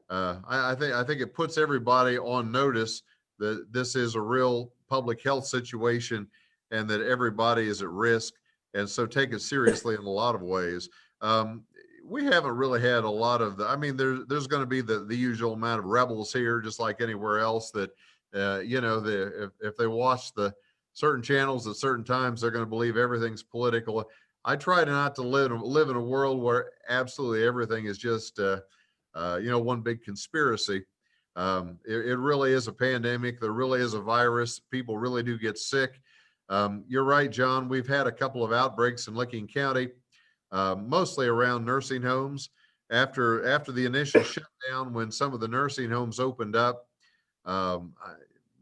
I think it puts everybody on notice that this is a real public health situation and that everybody is at risk. And so take it seriously in a lot of ways. We haven't really had a lot of I mean, there's going to be the usual amount of rebels here, just like anywhere else that, if they watch the certain channels at certain times, they're going to believe everything's political. I try not to live in a world where absolutely everything is just, one big conspiracy. It really is a pandemic. There really is a virus. People really do get sick. You're right, John. We've had a couple of outbreaks in Licking County, mostly around nursing homes. After the initial shutdown, when some of the nursing homes opened up,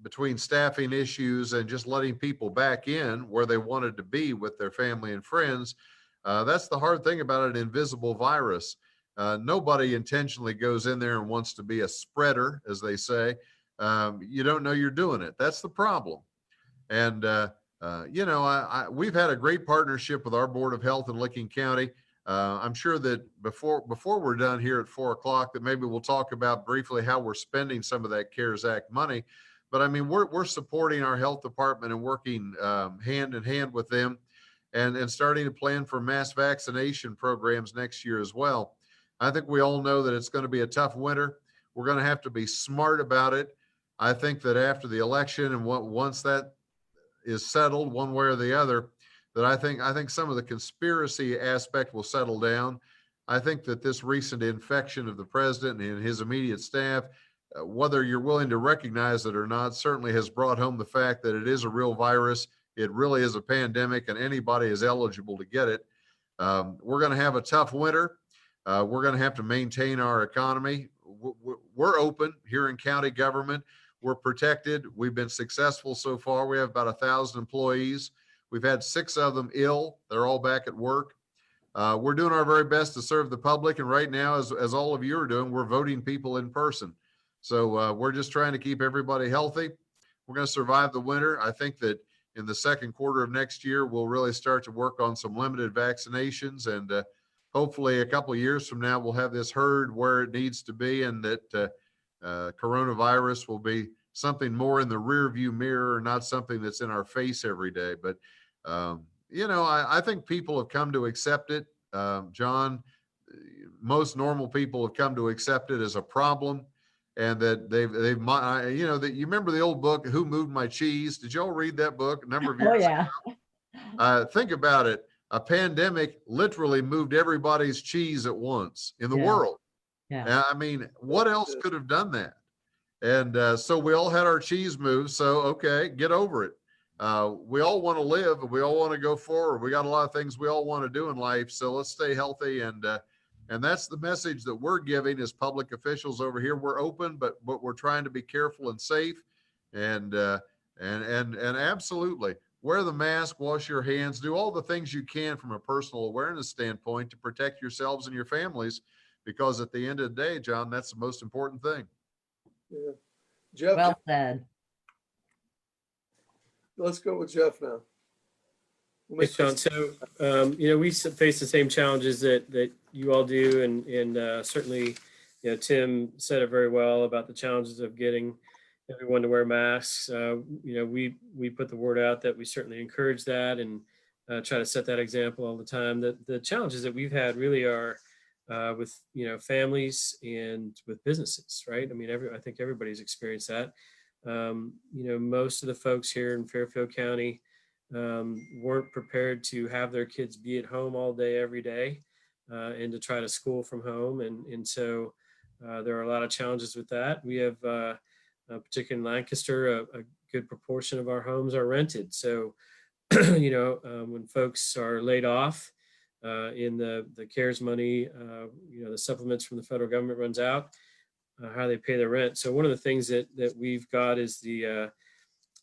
between staffing issues and just letting people back in where they wanted to be with their family and friends, that's the hard thing about an invisible virus. Nobody intentionally goes in there and wants to be a spreader, as they say. You don't know you're doing it. That's the problem. And we've had a great partnership with our Board of Health in Licking County. I'm sure that before we're done here at 4 o'clock, that maybe we'll talk about briefly how we're spending some of that CARES Act money. But I mean, we're supporting our health department and working hand in hand with them, and starting to plan for mass vaccination programs next year as well. I think we all know that it's going to be a tough winter. We're going to have to be smart about it. I think that after the election and once that is settled one way or the other, that I think some of the conspiracy aspect will settle down. I think that this recent infection of the president and his immediate staff, whether you're willing to recognize it or not, certainly has brought home the fact that it is a real virus. It really is a pandemic, and anybody is eligible to get it. We're going to have a tough winter. We're going to have to maintain our economy. We're open here in county government. We're protected. We've been successful so far. We have about 1,000 employees. We've had 6 of them ill. They're all back at work. We're doing our very best to serve the public. And right now, as all of you are doing, we're voting people in person. So we're just trying to keep everybody healthy. We're going to survive the winter. I think that in the second quarter of next year, we'll really start to work on some limited vaccinations. And hopefully a couple of years from now, we'll have this herd where it needs to be, and that coronavirus will be something more in the rear view mirror, not something that's in our face every day. But, I think people have come to accept it. John, most normal people have come to accept it as a problem, and that they've that you remember the old book, Who Moved My Cheese? Did y'all read that book a number of years ago? Think about it. A pandemic literally moved everybody's cheese at once in the world. Yeah. I mean, what else could have done that? And so we all had our cheese moved. So, okay, get over it. We all want to live, and we all want to go forward. We got a lot of things we all want to do in life. So let's stay healthy. And that's the message that we're giving as public officials over here. We're open, but we're trying to be careful and safe. And absolutely wear the mask, wash your hands, do all the things you can from a personal awareness standpoint to protect yourselves and your families. Because at the end of the day, John, that's the most important thing. Yeah. Jeff. Well said. Let's go with Jeff now. Thanks, John. So, we face the same challenges that you all do. And certainly, Tim said it very well about the challenges of getting everyone to wear masks. We put the word out that we certainly encourage that and try to set that example all the time. The challenges that we've had really are with families and with businesses, right? I mean, I think everybody's experienced that. Most of the folks here in Fairfield County weren't prepared to have their kids be at home all day, every day, and to try to school from home. And so there are a lot of challenges with that. We have, particularly in Lancaster, a good proportion of our homes are rented. So, when folks are laid off, in the CARES money, the supplements from the federal government runs out, how they pay their rent. So one of the things that we've got is we've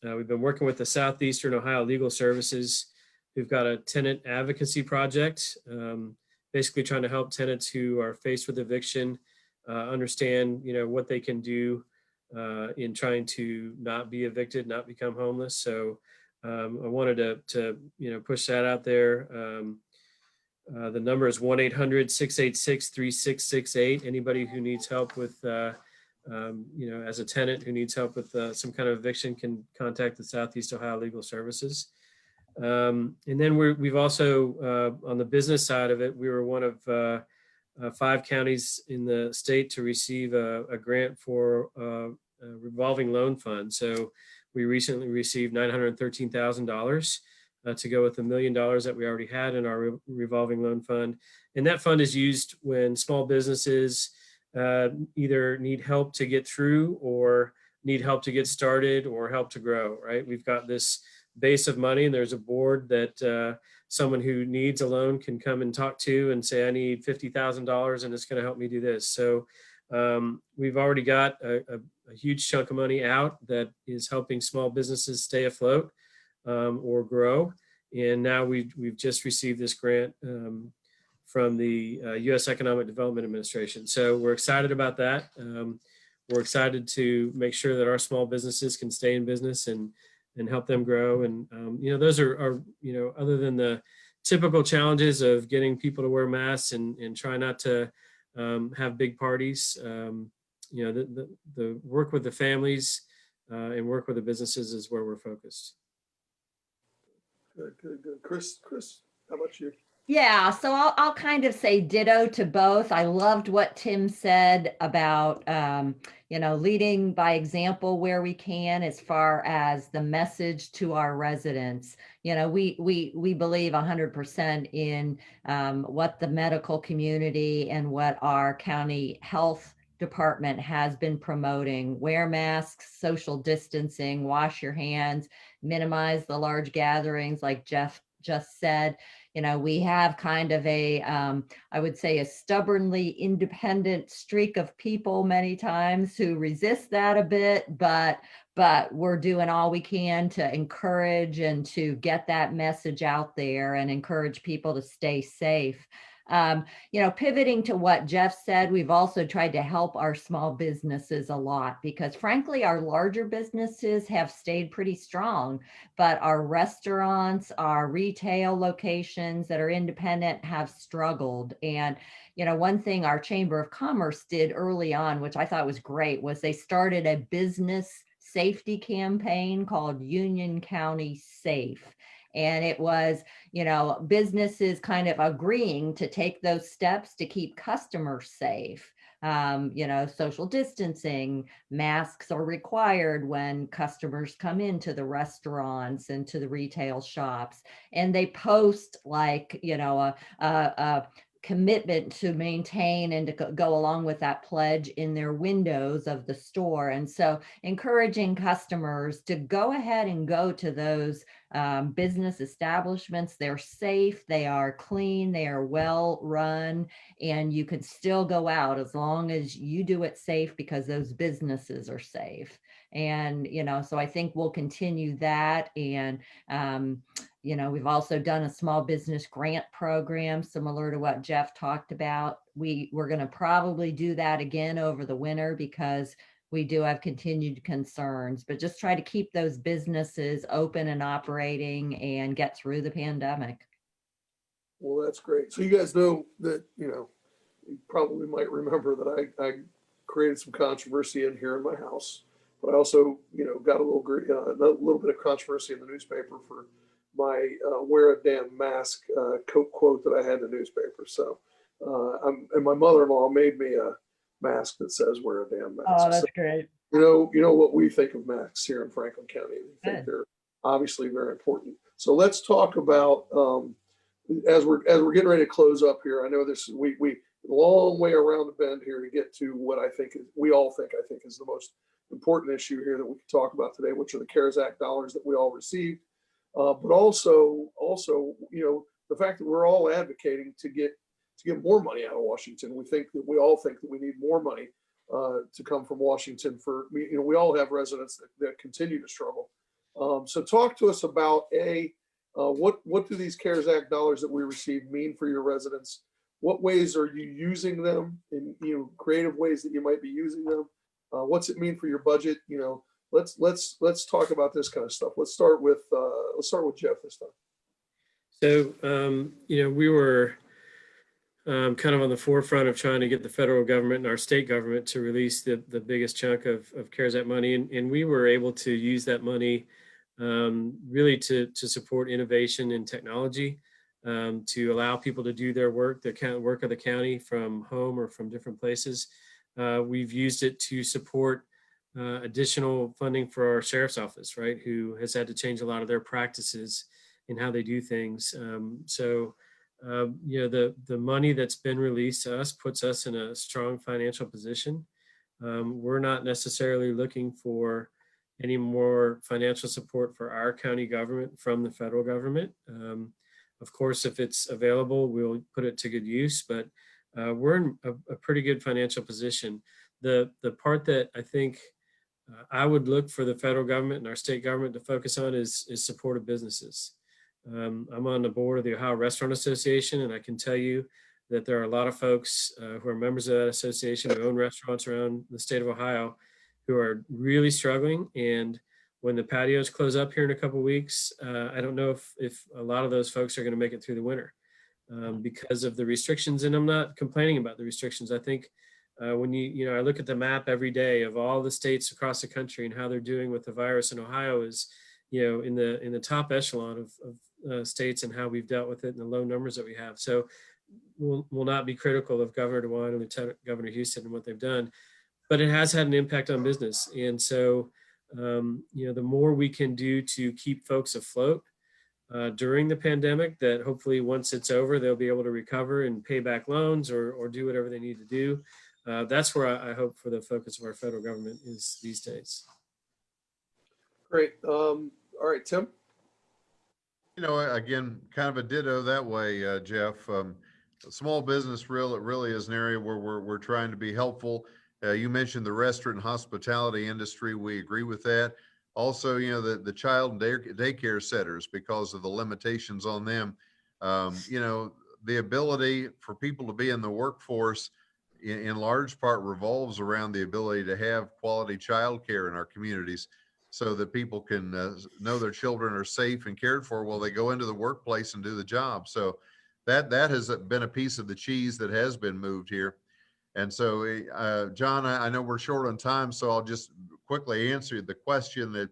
been working with the Southeastern Ohio Legal Services. We've got a tenant advocacy project, basically trying to help tenants who are faced with eviction understand, what they can do in trying to not be evicted, not become homeless. So I wanted to push that out there. The number is 1-800-686-3668. Anybody who needs help with, as a tenant who needs help with some kind of eviction can contact the Southeast Ohio Legal Services. And then we've also, on the business side of it, we were one of 5 counties in the state to receive a grant for a revolving loan fund. So we recently received $913,000 to go with $1 million that we already had in our revolving loan fund. And that fund is used when small businesses either need help to get through or need help to get started or help to grow, right? We've got this base of money and there's a board that someone who needs a loan can come and talk to and say, I need $50,000 and it's going to help me do this. So we've already got a huge chunk of money out that is helping small businesses stay afloat or grow. And now we've just received this grant from the U.S. Economic Development Administration. So we're excited about that. We're excited to make sure that our small businesses can stay in business and help them grow. And, those are, other than the typical challenges of getting people to wear masks and try not to have big parties, the work with the families and work with the businesses is where we're focused. Good. Chris, how about you? Yeah, so I'll kind of say ditto to both. I loved what Tim said about, leading by example where we can as far as the message to our residents. We believe 100% in what the medical community and what our county health department has been promoting. Wear masks, social distancing, wash your hands, minimize the large gatherings like Jeff just said. We have kind of I would say a stubbornly independent streak of people many times who resist that a bit, but we're doing all we can to encourage and to get that message out there and encourage people to stay safe. Pivoting to what Jeff said, we've also tried to help our small businesses a lot because frankly, our larger businesses have stayed pretty strong, but our restaurants, our retail locations that are independent have struggled. And, one thing our Chamber of Commerce did early on, which I thought was great, was they started a business safety campaign called Union County Safe. And it was, businesses kind of agreeing to take those steps to keep customers safe. Social distancing, masks are required when customers come into the restaurants and to the retail shops. And they post like, a commitment to maintain and to go along with that pledge in their windows of the store. And so encouraging customers to go ahead and go to those business establishments. They're safe, they are clean, they are well run, and you can still go out as long as you do it safe because those businesses are safe. And, so I think we'll continue that. And, we've also done a small business grant program similar to what Jeff talked about. We're going to probably do that again over the winter because we do have continued concerns, but just try to keep those businesses open and operating and get through the pandemic. Well, that's great. So you guys know that, you probably might remember that I created some controversy in here in my house, but I also, got a little bit of controversy in the newspaper for my wear a damn mask quote that I had in the newspaper. So, and my mother-in-law made me a mask that says wear a damn mask. Oh, that's great. You know what we think of masks here in Franklin County. We think they're obviously very important. So let's talk about as we're getting ready to close up here. I know this is we a long way around the bend here to get to what I think we all think is the most important issue here that we can talk about today, which are the CARES Act dollars that we all received. But also, the fact that we're all advocating to get more money out of Washington. We all think that we need more money to come from Washington for, we all have residents that continue to struggle. So talk to us about what do these CARES Act dollars that we receive mean for your residents? What ways are you using them in, creative ways that you might be using them? What's it mean for your budget? Let's talk about this kind of stuff. Let's start with Jeff this time. So, we were kind of on the forefront of trying to get the federal government and our state government to release the biggest chunk of CARES Act money. And we were able to use that money really to support innovation in technology, to allow people to do their work, the work of the county from home or from different places. We've used it to support additional funding for our sheriff's office, right, who has had to change a lot of their practices in how they do things. The money that's been released to us puts us in a strong financial position. We're not necessarily looking for any more financial support for our county government from the federal government. Of course, if it's available, we'll put it to good use, but we're in a pretty good financial position. The part that I think I would look for the federal government and our state government to focus on is support of businesses. I'm on the board of the Ohio Restaurant Association, and I can tell you that there are a lot of folks who are members of that association who own restaurants around the state of Ohio who are really struggling. And when the patios close up here in a couple of weeks, I don't know if a lot of those folks are going to make it through the winter because of the restrictions. And I'm not complaining about the restrictions. I think when I look at the map every day of all the states across the country and how they're doing with the virus, and Ohio is, in the top echelon of states and how we've dealt with it and the low numbers that we have. So we'll not be critical of Governor DeWine and Lieutenant Governor Houston and what they've done, but it has had an impact on business. And so, the more we can do to keep folks afloat during the pandemic, that hopefully once it's over, they'll be able to recover and pay back loans or do whatever they need to do. That's where I hope for the focus of our federal government is these days. Great. All right, Tim. Again, kind of a ditto that way, Jeff. Small business really is an area where we're trying to be helpful. You mentioned the restaurant and hospitality industry. We agree with that. Also, the child and daycare centers, because of the limitations on them. The ability for people to be in the workforce in large part revolves around the ability to have quality childcare in our communities, so that people can know their children are safe and cared for while they go into the workplace and do the job. So that has been a piece of the cheese that has been moved here. And so, John, I know we're short on time, so I'll just quickly answer the question that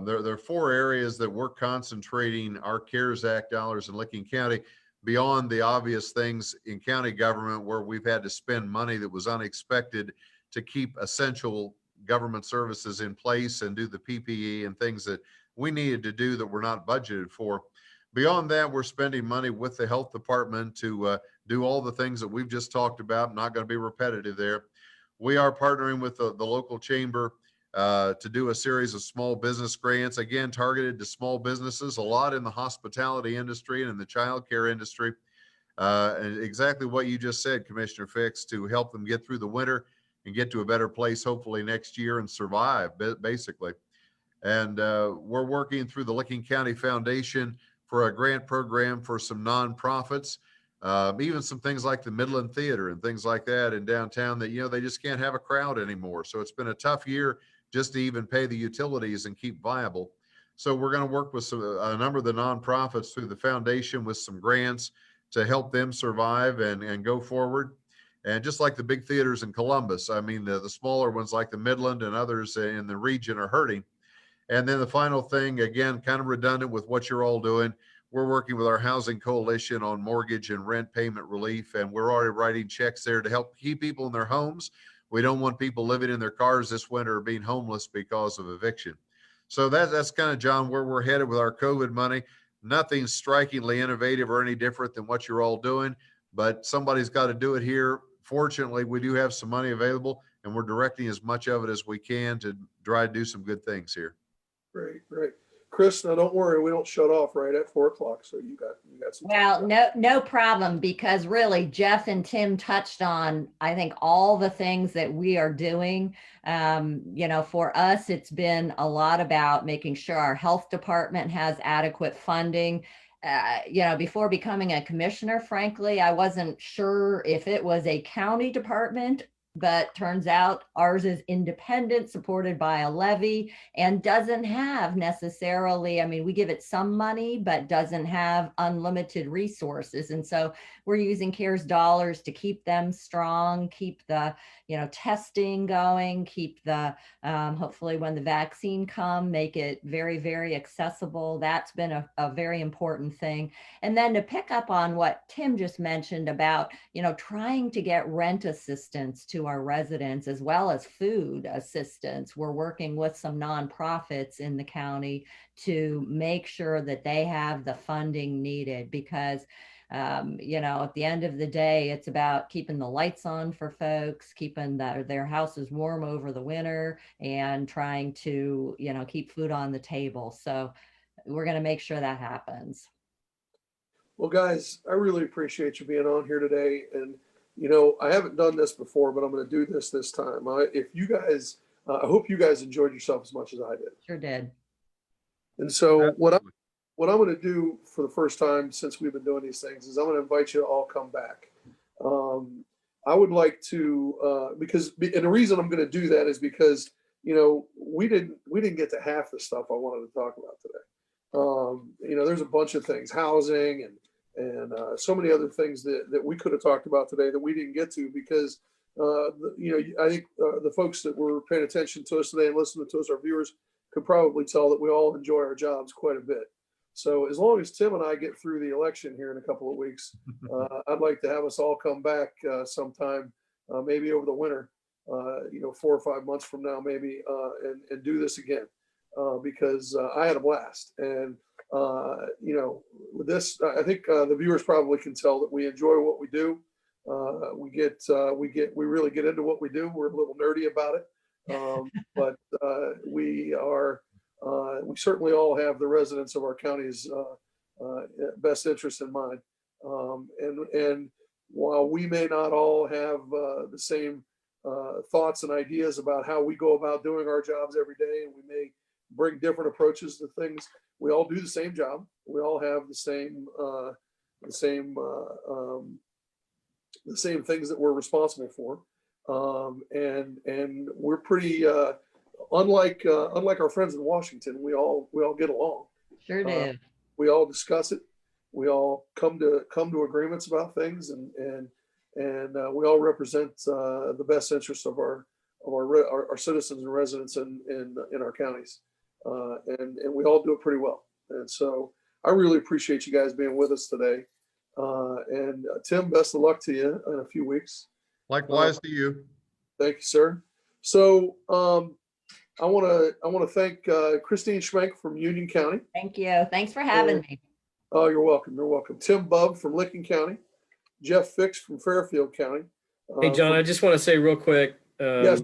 there are 4 areas that we're concentrating our CARES Act dollars in Licking County, beyond the obvious things in county government where we've had to spend money that was unexpected to keep essential government services in place and do the PPE and things that we needed to do that were not budgeted for. Beyond that, we're spending money with the health department to do all the things that we've just talked about. I'm not going to be repetitive there. We are partnering with the local chamber to do a series of small business grants, again, targeted to small businesses, a lot in the hospitality industry and in the childcare industry. And exactly what you just said, Commissioner Fix, to help them get through the winter and get to a better place, hopefully next year, and survive, basically. And we're working through the Licking County Foundation for a grant program for some nonprofits, even some things like the Midland Theater and things like that in downtown that, they just can't have a crowd anymore. So it's been a tough year just to even pay the utilities and keep viable. So we're going to work with a number of the nonprofits through the foundation with some grants to help them survive and go forward. And just like the big theaters in Columbus, I mean, the smaller ones like the Midland and others in the region are hurting. And then the final thing, again, kind of redundant with what you're all doing, we're working with our housing coalition on mortgage and rent payment relief, and we're already writing checks there to help keep people in their homes. We don't want people living in their cars this winter or being homeless because of eviction. So that's kind of, John, where we're headed with our COVID money. Nothing strikingly innovative or any different than what you're all doing, but somebody's got to do it here. Fortunately, we do have some money available, and we're directing as much of it as we can to try to do some good things here. Great. Chris, now don't worry, we don't shut off right at 4 o'clock. So you got some time. Well, no problem, because really Jeff and Tim touched on, I think, all the things that we are doing. For us, it's been a lot about making sure our health department has adequate funding. Before becoming a commissioner, frankly, I wasn't sure if it was a county department, but turns out ours is independent, supported by a levy, and doesn't have necessarily, I mean, we give it some money, but doesn't have unlimited resources. And so we're using CARES dollars to keep them strong, keep the, testing going, keep the, hopefully when the vaccine come, make it very, very accessible. That's been a very important thing. And then to pick up on what Tim just mentioned about, trying to get rent assistance to our residents as well as food assistance. We're working with some nonprofits in the county to make sure that they have the funding needed, because at the end of the day, it's about keeping the lights on for folks, keeping their houses warm over the winter, and trying to, keep food on the table. So we're going to make sure that happens. Well, guys, I really appreciate you being on here today. And, I haven't done this before, but I'm going to do this time. I hope you guys enjoyed yourself as much as I did. Sure did. And so Absolutely. what I'm going to do for the first time since we've been doing these things is I'm going to invite you to all come back. I would like to, and the reason I'm going to do that is because, we didn't get to half the stuff I wanted to talk about today. There's a bunch of things, housing and so many other things that we could have talked about today that we didn't get to because, I think the folks that were paying attention to us today and listening to us, our viewers, could probably tell that we all enjoy our jobs quite a bit. So as long as Tim and I get through the election here in a couple of weeks, I'd like to have us all come back sometime, maybe over the winter, 4 or 5 months from now, maybe, and do this again. Because I had a blast. And, with this, I think the viewers probably can tell that we enjoy what we do. We really get into what we do. We're a little nerdy about it. But we certainly all have the residents of our county's best interest in mind. And while we may not all have the same thoughts and ideas about how we go about doing our jobs every day, and we may bring different approaches to things, we all do the same job. We all have the same things that we're responsible for. And we're pretty unlike our friends in Washington. We all get along. Sure do. We all discuss it. We all come to agreements about things, and we all represent the best interests of our citizens and residents in our counties. And we all do it pretty well. And so I really appreciate you guys being with us today. And Tim, best of luck to you in a few weeks. Likewise to you. Thank you, sir. So I want to thank Christiane Schmenk from Union County. Thank you. Thanks for having me. Oh, you're welcome. You're welcome. Tim Bubb from Licking County. Jeff Fix from Fairfield County. Hey, John, I just want to say real quick Yes.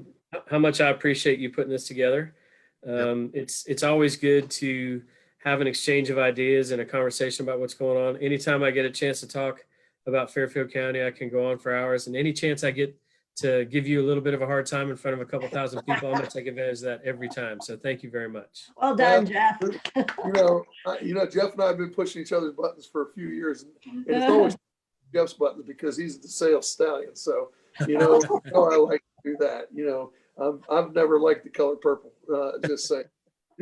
how much I appreciate you putting this together. It's always good to have an exchange of ideas and a conversation about what's going on. Anytime I get a chance to talk about Fairfield County, I can go on for hours. And any chance I get to give you a little bit of a hard time in front of a couple thousand people, I'm going to take advantage of that every time. So thank you very much. Well done, Jeff. Jeff and I have been pushing each other's buttons for a few years, and it's always Jeff's buttons because he's the sales stallion. So, I like to do that. I've never liked the color purple. Just saying,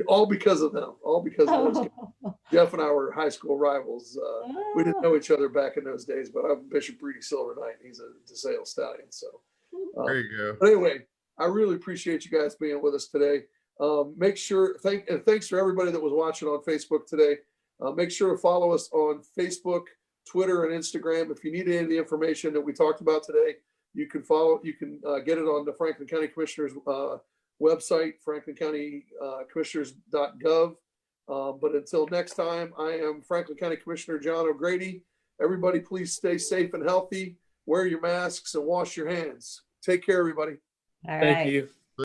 all because of them. All because of those guys. Jeff and I were high school rivals. We didn't know each other back in those days, but I'm Bishop Breedy Silver Knight. He's a DeSale stallion. So There you go. but anyway, I really appreciate you guys being with us today. Thanks for everybody that was watching on Facebook today. Make sure to follow us on Facebook, Twitter, and Instagram. If you need any of the information that we talked about today, you can get it on the Franklin County Commissioners website, franklincountycommissioners.gov. But until next time, I am Franklin County Commissioner John O'Grady. Everybody, please stay safe and healthy. Wear your masks and wash your hands. Take care, everybody. All right. Thank you.